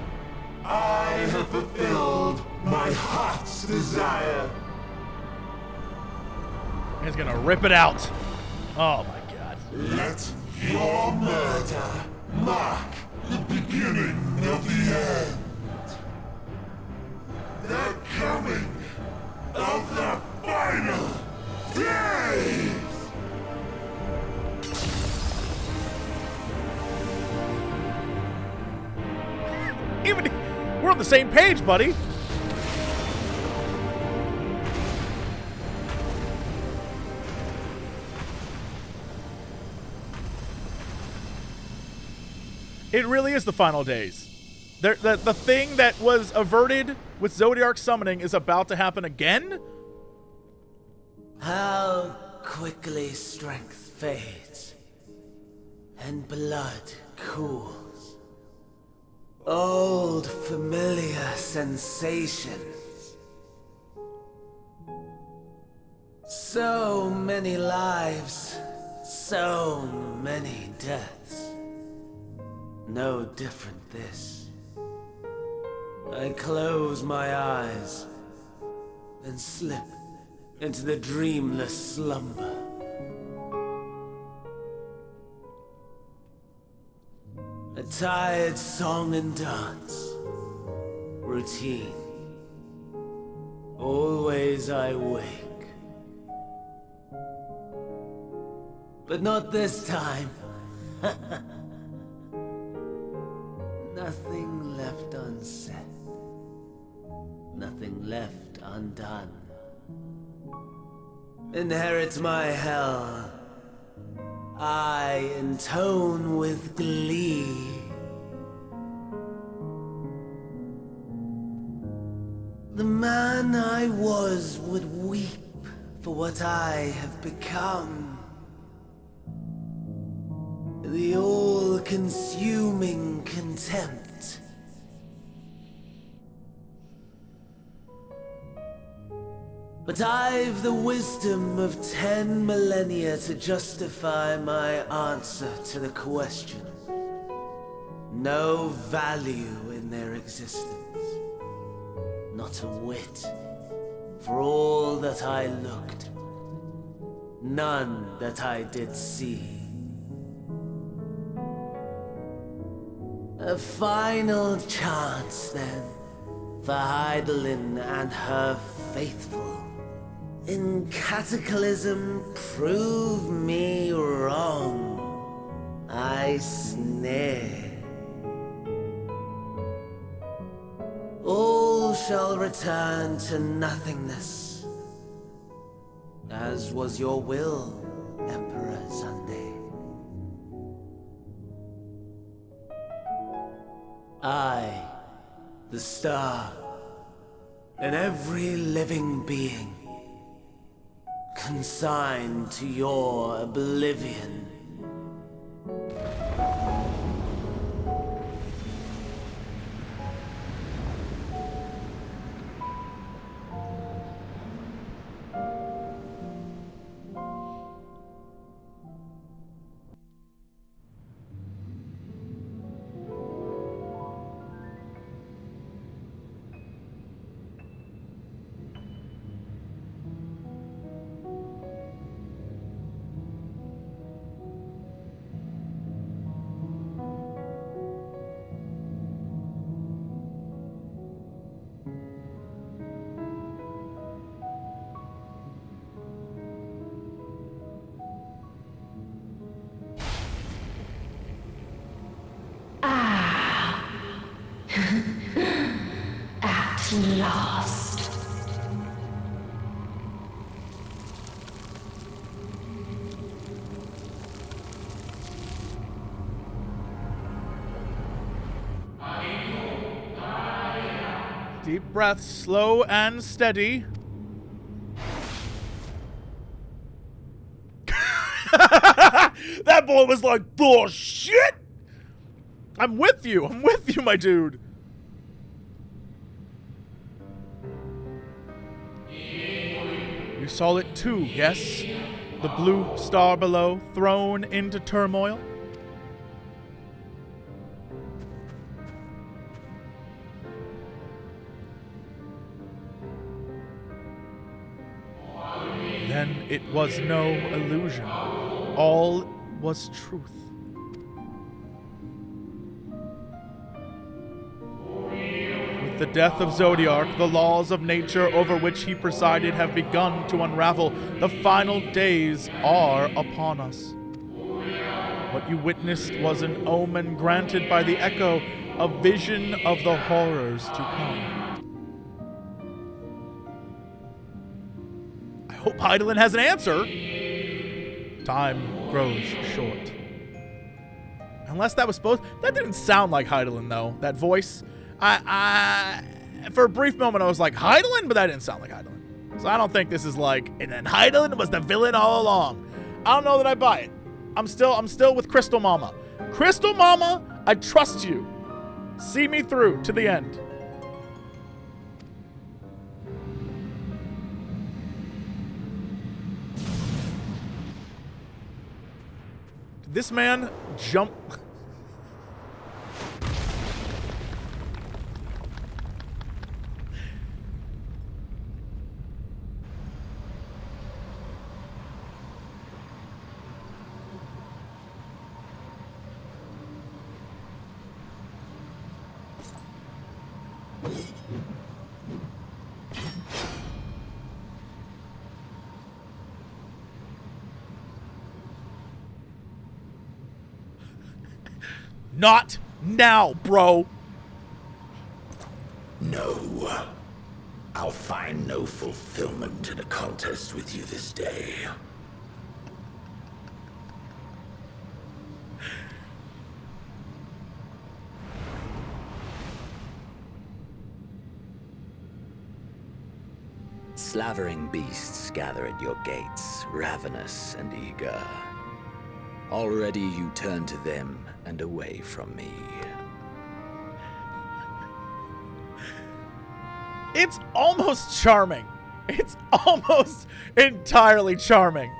I have fulfilled my heart's desire. He's gonna rip it out. Oh my god. Let your murder mark the beginning of the end. The coming of the final days! Even we're on the same page, buddy. It really is the final days. The thing that was averted with Zodiark summoning is about to happen again? How quickly strength fades and blood cools. Old familiar sensations. So many lives, so many deaths. No different this. I close my eyes and slip into the dreamless slumber. A tired song and dance. Routine. Always I wake. But not this time. Nothing left unsaid. Nothing left undone. Inherit my hell. I intone with glee. The man I was would weep for what I have become. The all-consuming contempt. But I've the wisdom of 10 millennia to justify my answer to the question. No value in their existence. Not a whit. For all that I looked. None that I did see. A final chance, then, for Heidelin and her faithful. In Cataclysm, prove me wrong. I snare. All shall return to nothingness, as was your will, Emperor Sunday. I, the star, and every living being, consigned to your oblivion. At last. Deep breaths, slow and steady. That boy was like, bullshit! I'm with you, my dude. You saw it too, yes? the blue star below thrown into turmoil. Then it was no illusion. All was truth. With the death of Zodiark, the laws of nature over which he presided have begun to unravel. The final days are upon us. What you witnessed was an omen granted by the echo, a vision of the horrors to come. I hope Hydaelyn has an answer. Time grows short. Unless that was supposed... That didn't sound like Hydaelyn, though. That voice. For a brief moment, I was like, Hydaelyn? But that didn't sound like Hydaelyn. So I don't think this is like... And then Hydaelyn was the villain all along. I don't know that I buy it. I'm still with Crystal Mama. Crystal Mama, I trust you. See me through to the end. This man jump... Not now, bro. No. I'll find no fulfillment in a contest with you this day. Slavering beasts gather at your gates, ravenous and eager. Already you turn to them and away from me. It's almost charming. It's almost entirely charming.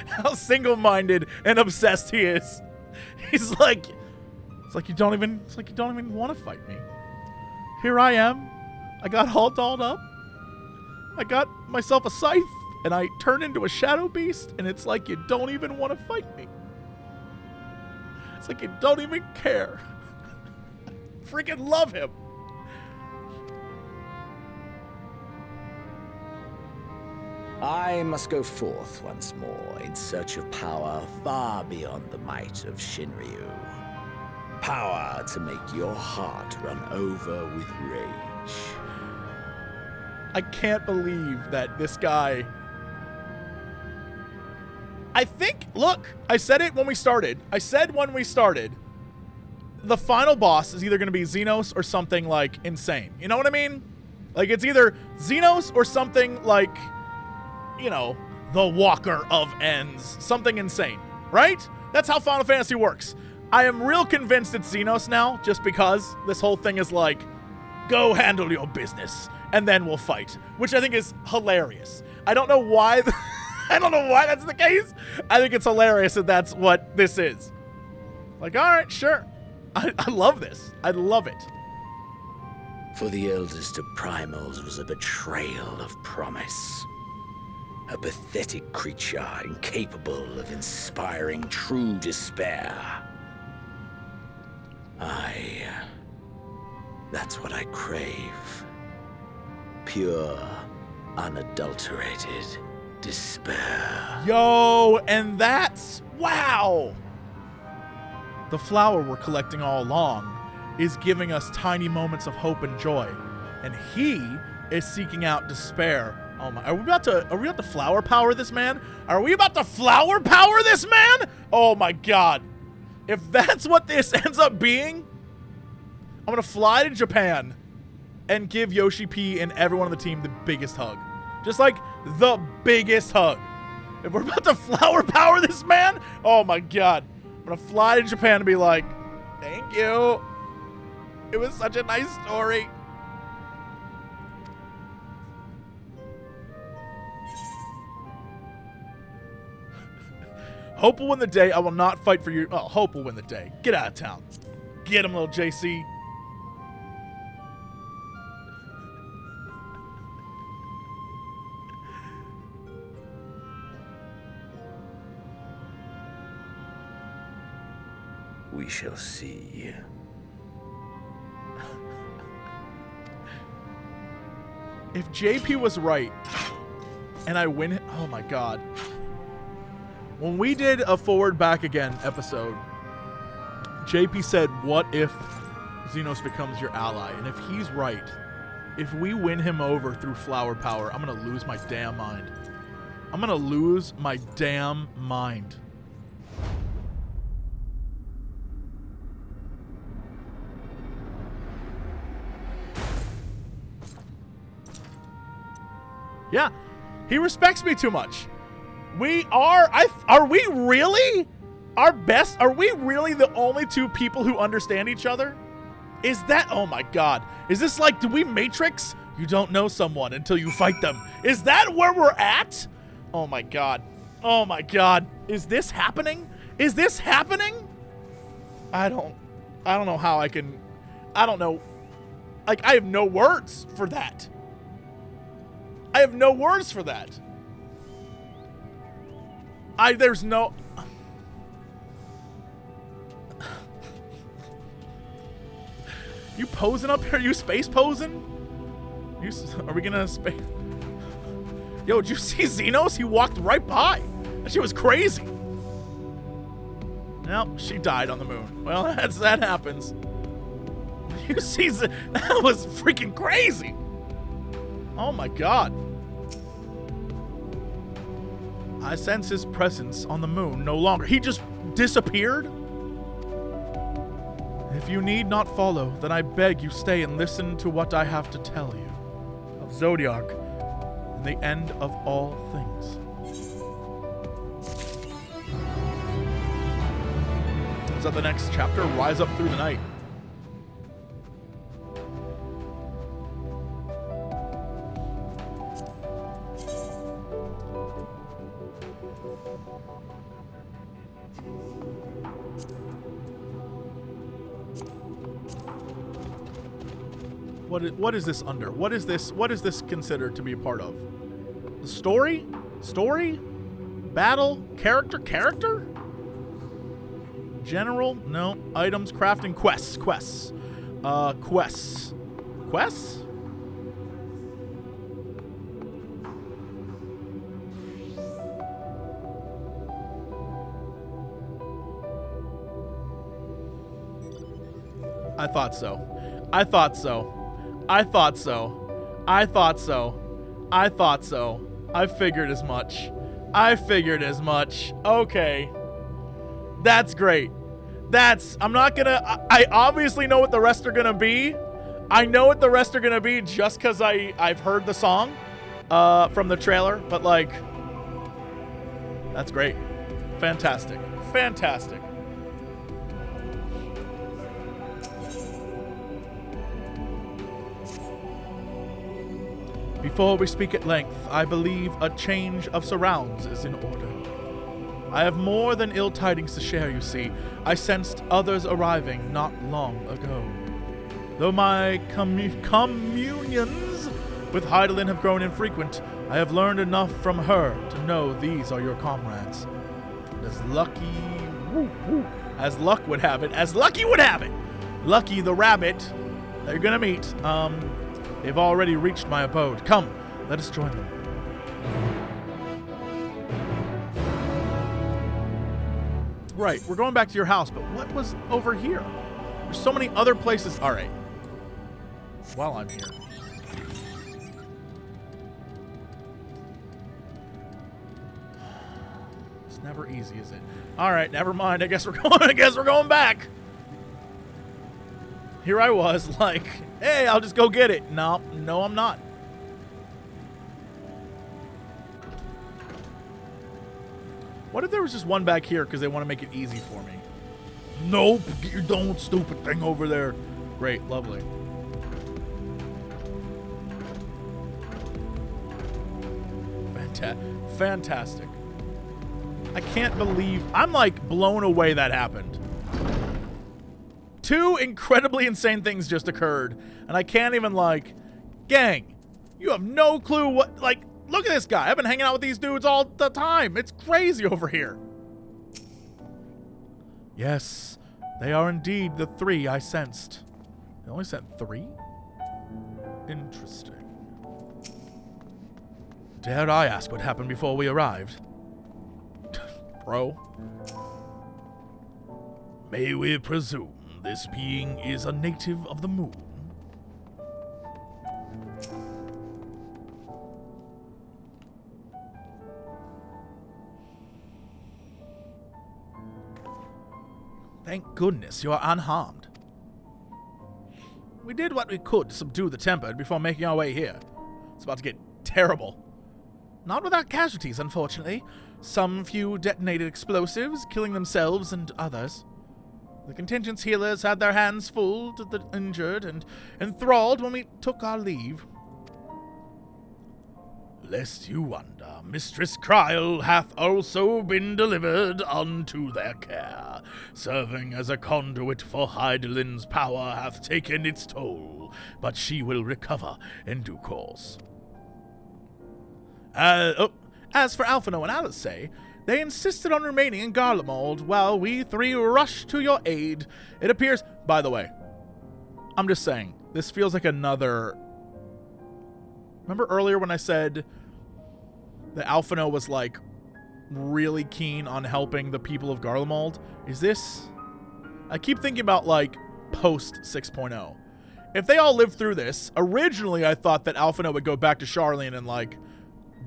How single-minded and obsessed he is. It's like you don't even want to fight me. Here I am. I got all dolled up. I got myself a scythe, and I turn into a shadow beast, and it's like you don't even want to fight me. It's like you don't even care. I freaking love him. I must go forth once more in search of power far beyond the might of Shinryu. Power to make your heart run over with rage. I can't believe that this guy... I think, look, I said it when we started. The final boss is either going to be Xenos or something, like, insane. You know what I mean? Like, it's either Xenos or something like, you know, the Walker of Ends. Something insane, right? That's how Final Fantasy works. I am real convinced it's Xenos now, just because this whole thing is like, go handle your business, and then we'll fight. Which I think is hilarious. I don't know why... I don't know why that's the case. I think it's hilarious that that's what this is. Like, all right, sure. I love this. I love it. For the eldest of primals was a betrayal of promise. A pathetic creature incapable of inspiring true despair. That's what I crave. Pure, unadulterated despair. Yo, and that's... Wow! The flower we're collecting all along is giving us tiny moments of hope and joy. And he is seeking out despair. Oh my... Are we about to flower power this man? Are we about to flower power this man? Oh my god. If that's what this ends up being, I'm gonna fly to Japan and give Yoshi P and everyone on the team the biggest hug. Just like the biggest hug. If we're about to flower power this man, oh my god. I'm gonna fly to Japan and be like, thank you. It was such a nice story. Hope will win the day. I will not fight for you. Oh, Hope will win the day. Get out of town. Get him, little JC. We shall see. If JP was right and I win, oh my god. When we did a Forward Back Again episode, JP said, what if Xenos becomes your ally? And if he's right, if we win him over through flower power, I'm going to lose my damn mind. I'm going to lose my damn mind. Yeah, he respects me too much. Are we really our best? Are we really the only two people who understand each other? Is that, oh my god. Is this like, do we Matrix? You don't know someone until you fight them. Is that where we're at? Oh my god. Oh my god. Is this happening? Is this happening? I don't know how I can, I don't know. Like, I have no words for that. I have no words for that. There's no... You posing up here? You space posing? Are we gonna space... Yo, did you see Xenos? He walked right by. That shit was crazy. Nope, she died on the moon. Well, that happens. You see, that was freaking crazy. Oh my god. I sense his presence on the moon no longer. He just disappeared? If you need not follow, then I beg you stay and listen to what I have to tell you of Zodiac and the end of all things. Is that the next chapter? Rise up through the night. What is this under? What is this considered to be a part of? The story? Story? Battle? Character? General? No. Items, crafting, quests. Quests? I thought so. I figured as much. Okay. That's great. I obviously know what the rest are gonna be. I know what the rest are gonna be just because I've heard the song from the trailer, but like, that's great. Fantastic. Before we speak at length, I believe a change of surrounds is in order. I have more than ill tidings to share, you see. I sensed others arriving not long ago. Though my communions with Heidelin have grown infrequent, I have learned enough from her to know these are your comrades. And as luck would have it, Lucky the rabbit that you're gonna meet, they've already reached my abode. Come, let us join them. Right, we're going back to your house, but what was over here? There's so many other places. All right. While I'm here. It's never easy, is it? All right, never mind. I guess we're going back. Here I was like, hey, I'll just go get it. No, I'm not. What if there was just one back here because they want to make it easy for me? Nope, get your dumb stupid thing over there. Great, lovely. Fantastic. I can't believe... I'm, like, blown away that happened. 2 incredibly insane things just occurred, and I can't even, like... Gang, you have no clue what... Like, look at this guy. I've been hanging out with these dudes all the time. It's crazy over here. Yes, they are indeed the 3 I sensed. They only sent 3? Interesting. Dare I ask what happened before we arrived? Bro. May we presume this being is a native of the moon? Thank goodness you are unharmed. We did what we could to subdue the Tempered before making our way here. It's about to get terrible. Not without casualties, unfortunately. Some few detonated explosives, killing themselves and others. The contingent's healers had their hands full to the injured and enthralled when we took our leave. Lest you wonder, Mistress Kryl hath also been delivered unto their care. Serving as a conduit for Hydaelyn's power hath taken its toll, but she will recover in due course. As for Alphino and Alice, they insisted on remaining in Garlemald while we 3 rushed to your aid. It appears... By the way, I'm just saying, this feels like another... Remember earlier when I said that Alphino was, like, really keen on helping the people of Garlemald? Is this... I keep thinking about, like, post 6.0. If they all lived through this, originally I thought that Alphino would go back to Sharlayan and, like,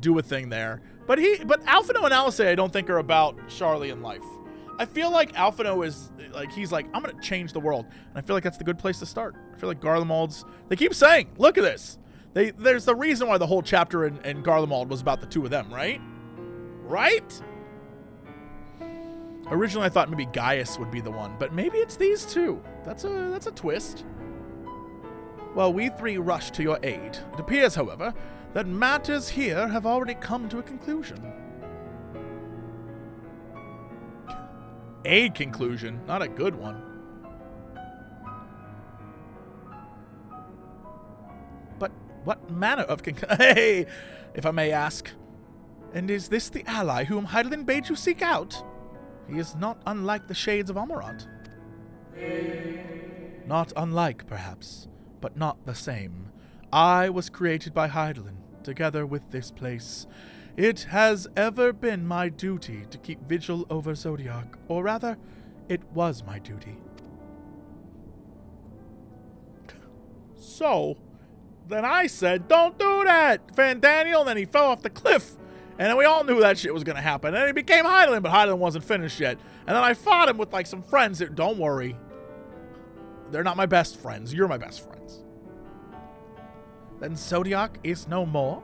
do a thing there. But Alphino and Alice I don't think are about Sharlayan life. I feel like Alphino is, like, he's like, I'm going to change the world. And I feel like that's the good place to start. I feel like Garlemald's... They keep saying, look at this. There's the reason why the whole chapter in Garlemald was about the 2 of them, right? Right? Originally I thought maybe Gaius would be the one, but maybe it's these 2. That's a twist. Well, we 3 rushed to your aid. It appears, however, that matters here have already come to a conclusion. A conclusion, not a good one. But what manner of hey, if I may ask, and is this the ally whom Hydaelyn bade you seek out? He is not unlike the shades of Amarant. Not unlike, perhaps, but not the same. I was created by Hydaelyn, together with this place. It has ever been my duty to keep vigil over Zodiac, or rather, it was my duty. So, then I said, don't do that, Van Daniel, and then he fell off the cliff. And then we all knew that shit was going to happen. And then he became Hydaelyn, but Hydaelyn wasn't finished yet. And then I fought him with, like, some friends. Don't worry. They're not my best friends. You're my best friends. Then Zodiac is no more?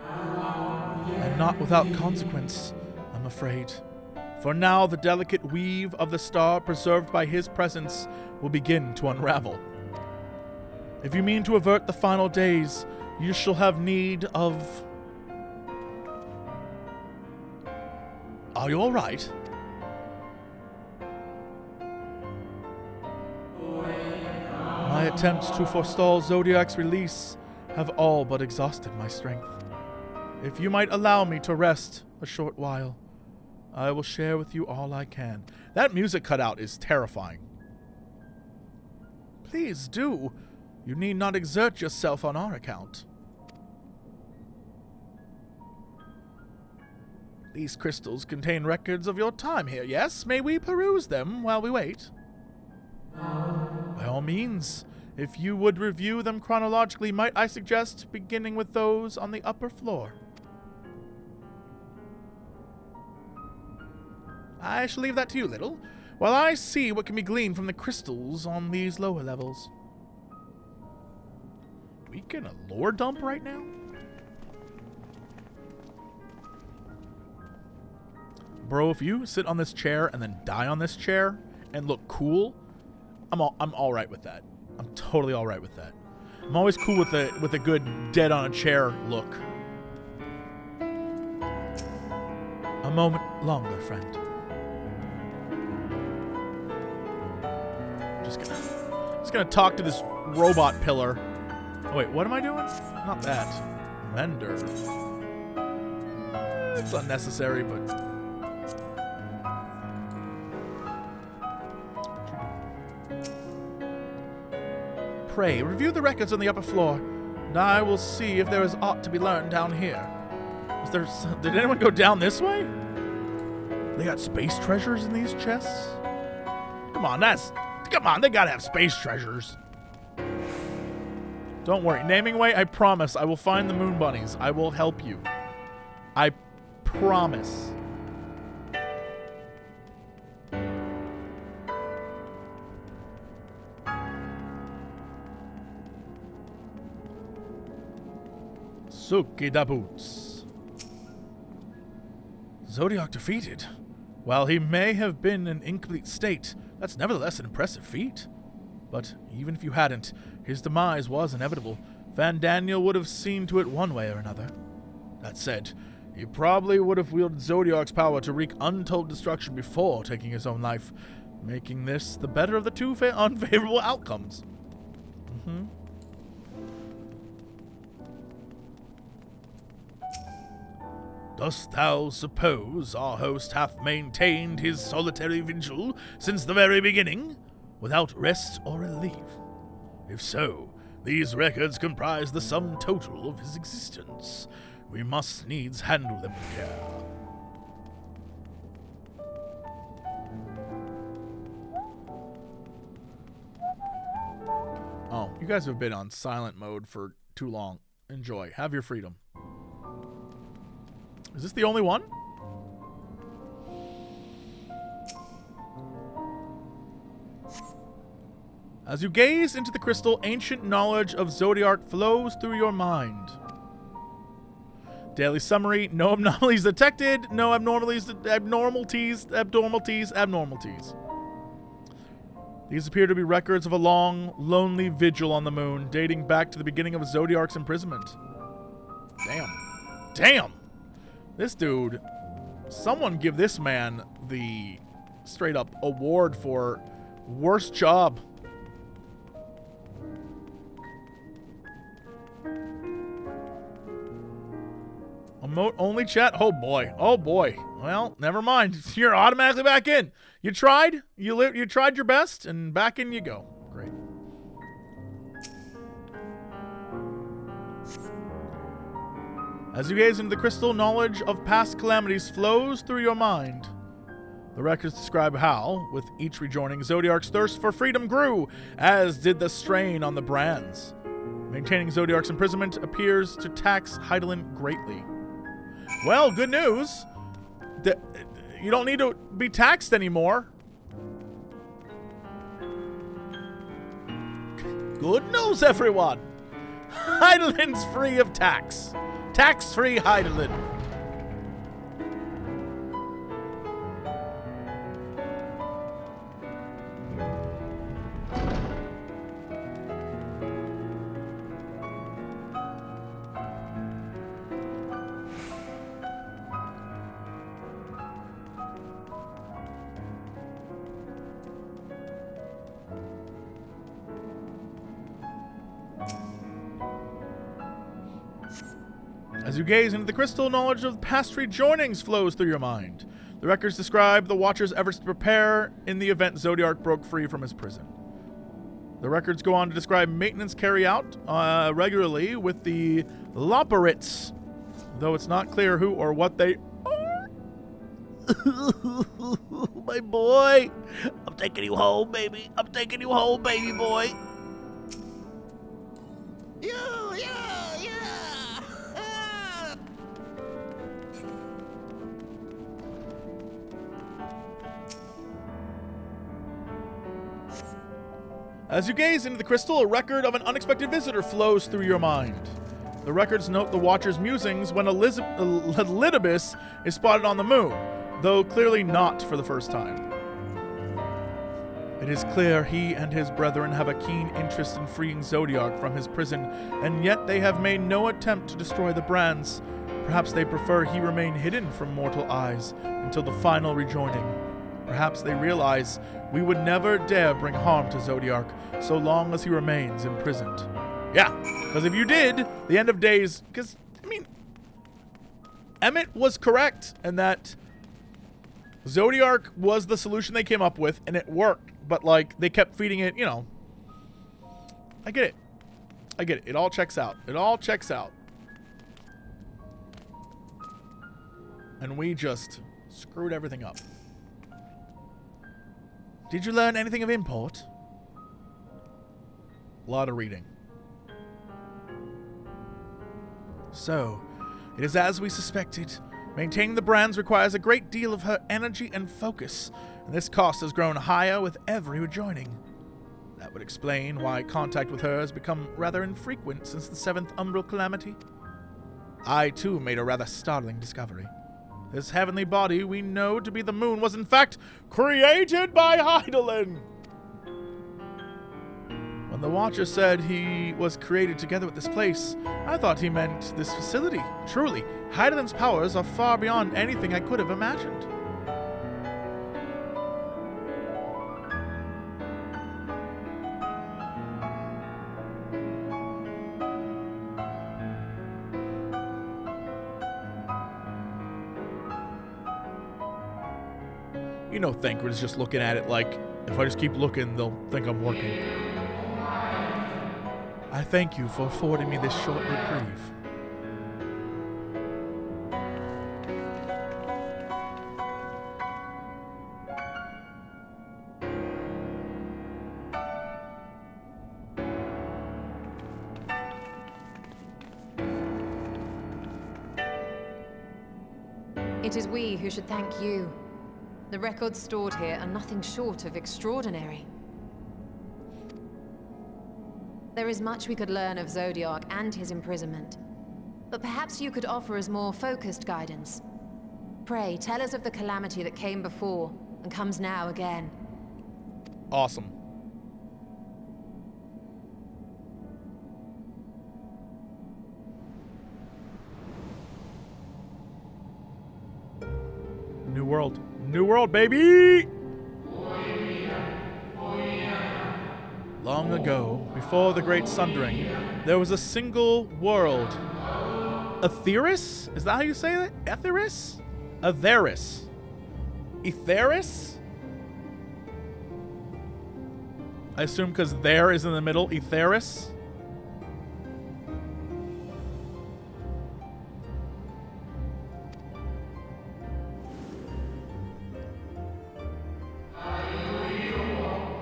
And not without consequence, I'm afraid. For now, the delicate weave of the star preserved by his presence will begin to unravel. If you mean to avert the final days, you shall have need of... Are you all right? My attempts to forestall Zodiac's release have all but exhausted my strength. If you might allow me to rest a short while, I will share with you all I can. That music cutout is terrifying. Please do. You need not exert yourself on our account. These crystals contain records of your time here, yes? May we peruse them while we wait? By all means. If you would review them chronologically, might I suggest beginning with those on the upper floor? I shall leave that to you, Little, while I see what can be gleaned from the crystals on these lower levels. We get a lore dump right now? Bro, if you sit on this chair and then die on this chair and look cool, I'm all right with that. I'm totally all right with that. I'm always cool with a good dead on a chair look. A moment longer, friend. Just gonna talk to this robot pillar. Oh wait, what am I doing? Not that. Mender. It's unnecessary, but... Pray, review the records on the upper floor, and I will see if there is aught to be learned down here. Did anyone go down this way? They got space treasures in these chests? Come on, they gotta have space treasures. Don't worry, naming way, I promise I will find the moon bunnies. I will help you. I promise. Suki da boots. Zodiac defeated. While he may have been in incomplete state, that's nevertheless an impressive feat. But even if you hadn't, his demise was inevitable. Van Daniel would have seen to it one way or another. That said, he probably would have wielded Zodiac's power to wreak untold destruction before taking his own life, making this the better of the two unfavorable outcomes. Dost thou suppose our host hath maintained his solitary vigil since the very beginning, without rest or relief? If so, these records comprise the sum total of his existence. We must needs handle them with care. Oh, you guys have been on silent mode for too long. Enjoy. Have your freedom. Is this the only one? As you gaze into the crystal, ancient knowledge of Zodiac flows through your mind. Daily summary: no anomalies detected, no abnormalities. These appear to be records of a long, lonely vigil on the moon, dating back to the beginning of Zodiac's imprisonment. Damn! This dude, someone give this man the straight up award for worst job. Emote only chat? Oh boy. Well, never mind. You're automatically back in. You tried. You tried your best, and back in you go. Great. As you gaze into the crystal, knowledge of past calamities flows through your mind. The records describe how, with each rejoining, Zodiac's thirst for freedom grew, as did the strain on the brands. Maintaining Zodiac's imprisonment appears to tax Hydaelyn greatly. Well, good news. You don't need to be taxed anymore. Good news, everyone. Hydaelyn's free of tax. Tax-free Hydaelyn. As you gaze into the crystal, knowledge of past rejoinings flows through your mind. The records describe the Watcher's efforts to prepare in the event Zodiac broke free from his prison. The records go on to describe maintenance carried out regularly with the Loporits, though it's not clear who or what they are. My boy! I'm taking you home, baby. I'm taking you home, baby boy. Yeah. As you gaze into the crystal, a record of an unexpected visitor flows through your mind. The records note the Watcher's musings when Elidibus is spotted on the moon, though clearly not for the first time. It is clear he and his brethren have a keen interest in freeing Zodiac from his prison, and yet they have made no attempt to destroy the brands. Perhaps they prefer he remain hidden from mortal eyes until the final rejoining. Perhaps they realize we would never dare bring harm to Zodiark so long as he remains imprisoned. Yeah, because if you did, the end of days... Because, I mean, Emmett was correct in that Zodiark was the solution they came up with, and it worked. But, like, they kept feeding it, you know. I get it. I get it. It all checks out. It all checks out. And we just screwed everything up. Did you learn anything of import? A lot of reading. So, it is as we suspected. Maintaining the brands requires a great deal of her energy and focus, and this cost has grown higher with every rejoining. That would explain why contact with her has become rather infrequent since the 7th Umbral Calamity. I, too, made a rather startling discovery. This heavenly body we know to be the moon was in fact created by Hydaelyn! When the Watcher said he was created together with this place, I thought he meant this facility. Truly, Hydaelyn's powers are far beyond anything I could have imagined. You know, Thancred's just looking at it like, if I just keep looking, they'll think I'm working. I thank you for affording me this short reprieve. It is we who should thank you. The records stored here are nothing short of extraordinary. There is much we could learn of Zodiark and his imprisonment, but perhaps you could offer us more focused guidance. Pray, tell us of the calamity that came before and comes now again. Awesome. New world. New world, baby! Long ago, before the Great Sundering, there was a single world. Aetheris? Is that how you say that? Aetheris? Aetheris. Aetheris? I assume because there is in the middle, Aetheris?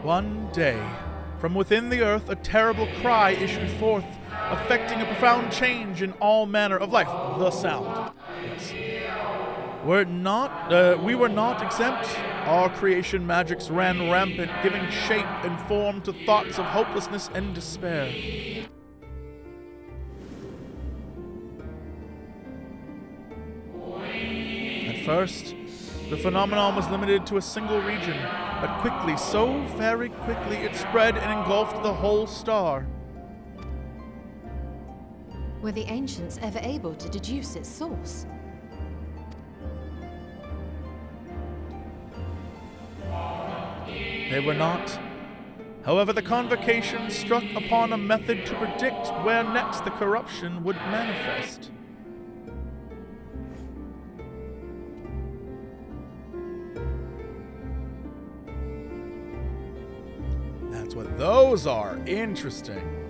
One day, from within the earth, a terrible cry issued forth, affecting a profound change in all manner of life. The sound. Yes. We were not exempt. Our creation magics ran rampant, giving shape and form to thoughts of hopelessness and despair. At first, the phenomenon was limited to a single region, but quickly, so very quickly, it spread and engulfed the whole star. Were the ancients ever able to deduce its source? They were not. However, the convocation struck upon a method to predict where next the corruption would manifest. That's what those are. Interesting.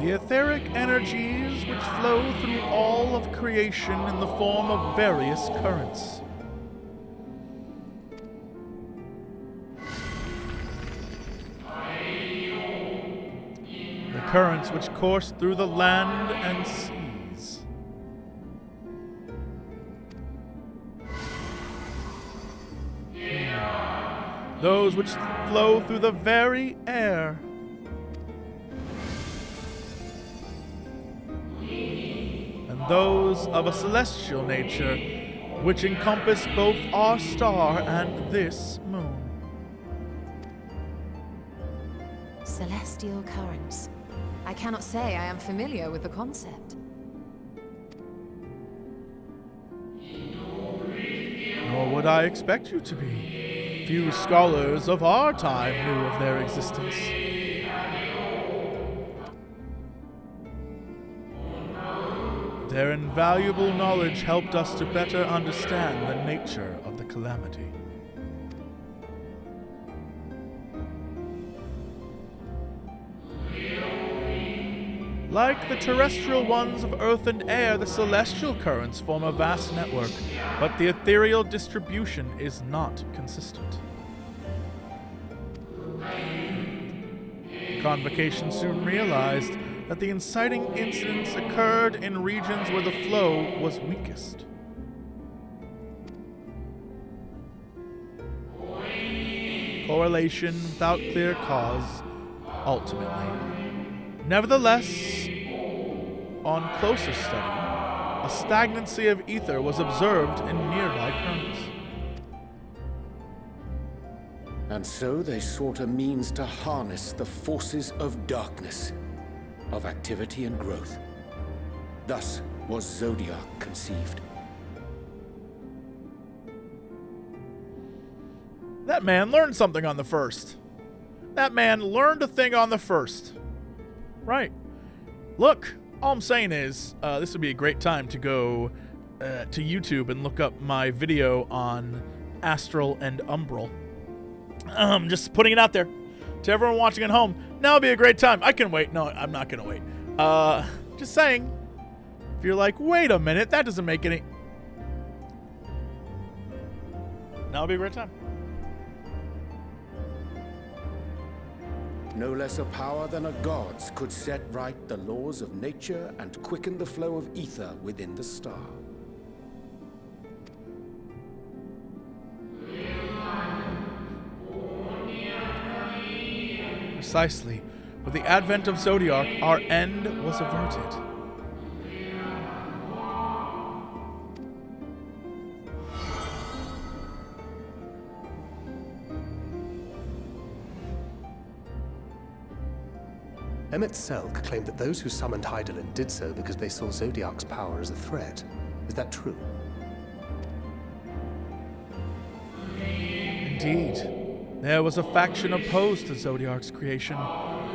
The etheric energies which flow through all of creation in the form of various currents. The currents which course through the land and seas. Those which flow through the very air. Those of a celestial nature, which encompass both our star and this moon. Celestial currents. I cannot say I am familiar with the concept. Nor would I expect you to be. Few scholars of our time knew of their existence. Their invaluable knowledge helped us to better understand the nature of the calamity. Like the terrestrial ones of earth and air, the celestial currents form a vast network, but the ethereal distribution is not consistent. Convocation soon realized that the inciting incidents occurred in regions where the flow was weakest. Correlation without clear cause, ultimately. Nevertheless, on closer study, a stagnancy of ether was observed in nearby currents. And so they sought a means to harness the forces of darkness, of activity and growth. Thus was Zodiac conceived. That man learned something on the first. That man learned a thing on the first. Right. Look, all I'm saying is, this would be a great time to go to YouTube and look up my video on Astral and Umbral. Just putting it out there to everyone watching at home. Now would be a great time. I can wait. No, I'm not going to wait. Just saying. If you're like, wait a minute, that doesn't make any... Now would be a great time. No less a power than a god's could set right the laws of nature and quicken the flow of ether within the star. Precisely. With the advent of Zodiac, our end was averted. Emmett Selk claimed that those who summoned Hydaelyn did so because they saw Zodiac's power as a threat. Is that true? Indeed. There was a faction opposed to Zodiac's creation,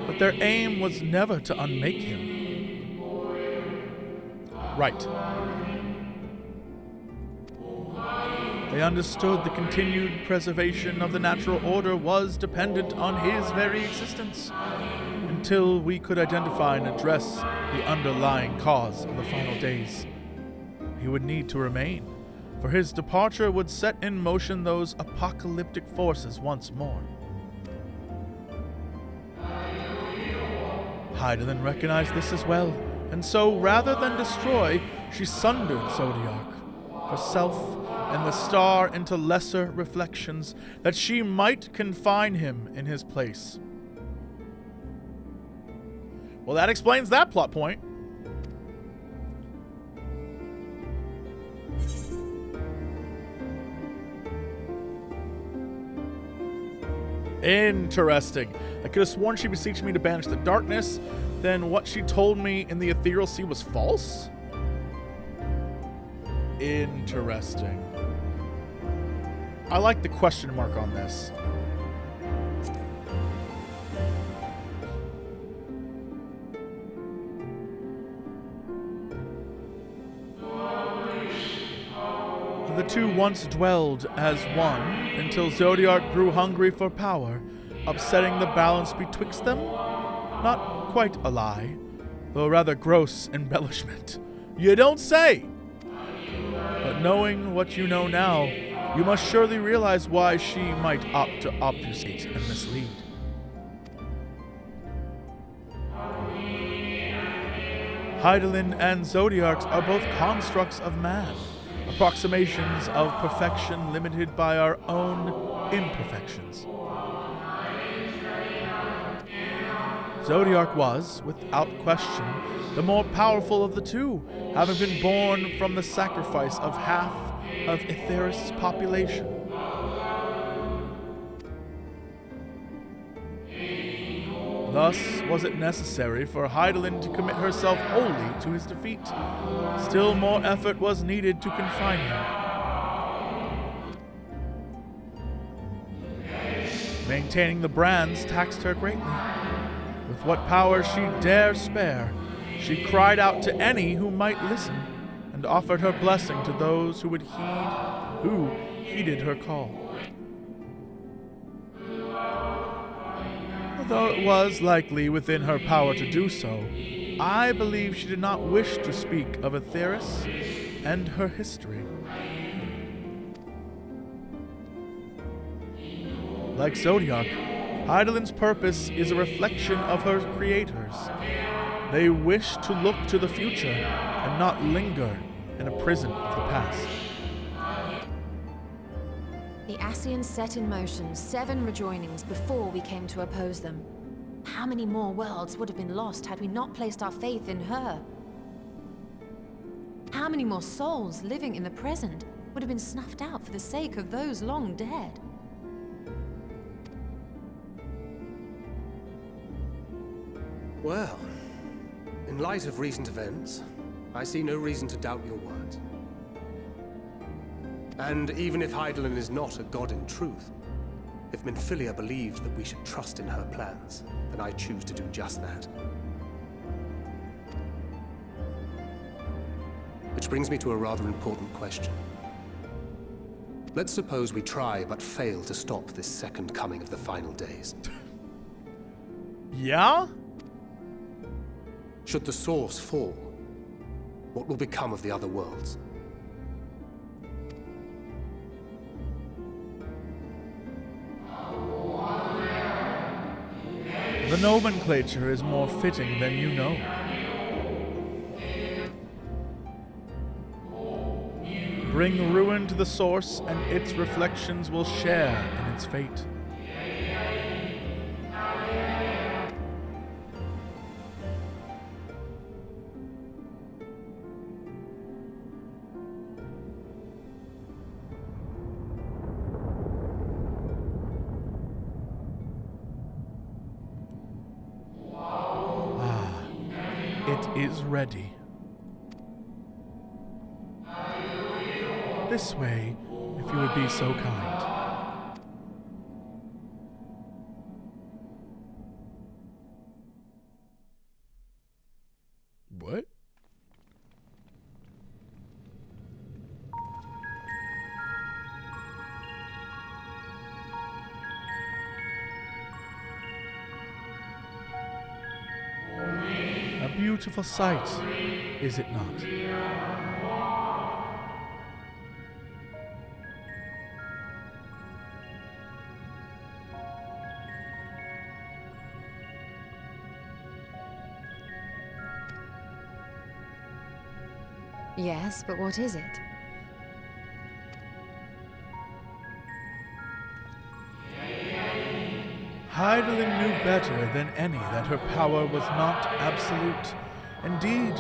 but their aim was never to unmake him. Right. They understood the continued preservation of the natural order was dependent on his very existence. Until we could identify and address the underlying cause of the final days, he would need to remain, for his departure would set in motion those apocalyptic forces once more. Hydaelyn recognized this as well, and so rather than destroy, she sundered Zodiac, herself and the star into lesser reflections, that she might confine him in his place. Well, that explains that plot point. Interesting. I could have sworn she beseeched me to banish the darkness. Then what she told me in the ethereal sea was false? Interesting. I like the question mark on this. The two once dwelled as one until Zodiac grew hungry for power, upsetting the balance betwixt them? Not quite a lie, though a rather gross embellishment. You don't say! But knowing what you know now, you must surely realize why she might opt to obfuscate and mislead. Hydaelyn and Zodiacs are both constructs of man, approximations of perfection limited by our own imperfections. Zodiac was, without question, the more powerful of the two, having been born from the sacrifice of half of Etheris' population. Thus was it necessary for Hydaelyn to commit herself wholly to his defeat. Still more effort was needed to confine him. Maintaining the brands taxed her greatly. With what power she dare spare, she cried out to any who might listen, and offered her blessing to those who heeded her call. Although it was likely within her power to do so, I believe she did not wish to speak of Etheris and her history. Like Zodiac, Hydaelyn's purpose is a reflection of her creators. They wish to look to the future and not linger in a prison of the past. The Ascians set in motion 7 rejoinings before we came to oppose them. How many more worlds would have been lost had we not placed our faith in her? How many more souls living in the present would have been snuffed out for the sake of those long dead? Well, in light of recent events, I see no reason to doubt your words. And even if Hydaelyn is not a god in truth, if Minfilia believed that we should trust in her plans, then I choose to do just that. Which brings me to a rather important question. Let's suppose we try but fail to stop this second coming of the final days. Yeah? Should the source fall, what will become of the other worlds? The nomenclature is more fitting than you know. Bring ruin to the source, and its reflections will share in its fate. It is ready. This way, if you would be so kind. What? A beautiful sight, is it not? Yes, but what is it? Hydaelyn knew better than any that her power was not absolute. Indeed,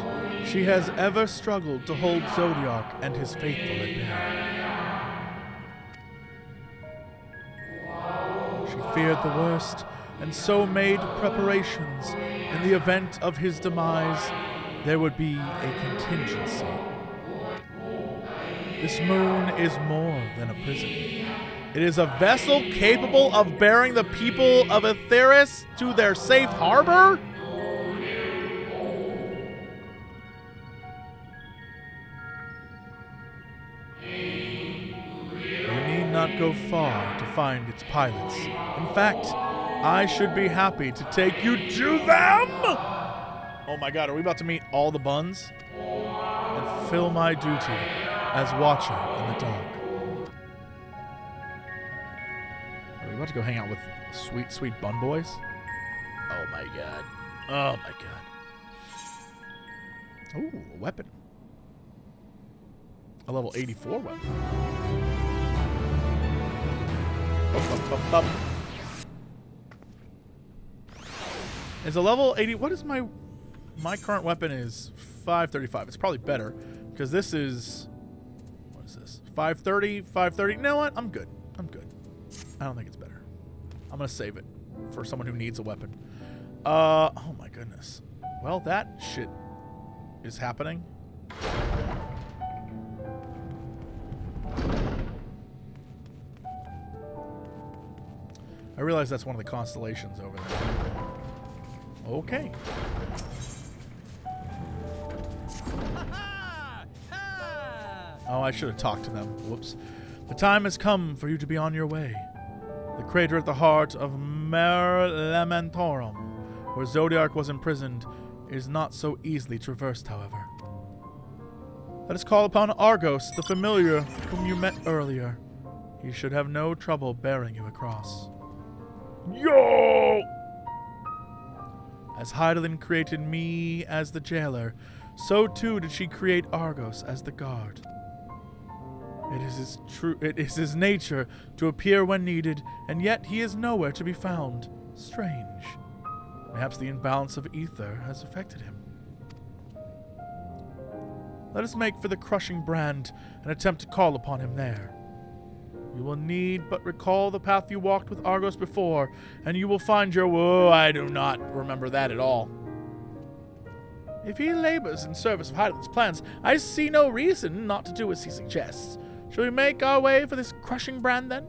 she has ever struggled to hold Zodiac and his faithful at bay. She feared the worst, and so made preparations. In the event of his demise, there would be a contingency. This moon is more than a prison. It is a vessel capable of bearing the people of Etheris to their safe harbor? You need not go far to find its pilots. In fact, I should be happy to take you to them! Oh my god, are we about to meet all the buns? And fulfill my duty as Watcher in the dark. Are we about to go hang out with sweet, sweet bun boys? Oh my god. Oh my god. Ooh, a weapon. A level 84 weapon. Is a level 80... What is my current weapon is 535. It's probably better because this is... What is this? 530, 530. You know what? I'm good. I'm good. I don't think it's better. I'm going to save it for someone who needs a weapon. Oh my goodness. Well, that shit is happening. I realize that's one of the constellations over there. Okay. Oh, I should have talked to them. Whoops. The time has come for you to be on your way. The crater at the heart of Lamentorum, where Zodiark was imprisoned, is not so easily traversed, however. Let us call upon Argos, the familiar whom you met earlier. He should have no trouble bearing you across. Yo! As Hydaelyn created me as the jailer, so too did she create Argos as the guard. It is his nature to appear when needed, and yet he is nowhere to be found. Strange. Perhaps the imbalance of ether has affected him. Let us make for the crushing brand and attempt to call upon him there. You will need but recall the path you walked with Argos before, and you will find your... Whoa, I do not remember that at all. If he labors in service of Hydaelyn's plans, I see no reason not to do as he suggests. Shall we make our way for this crushing brand, then?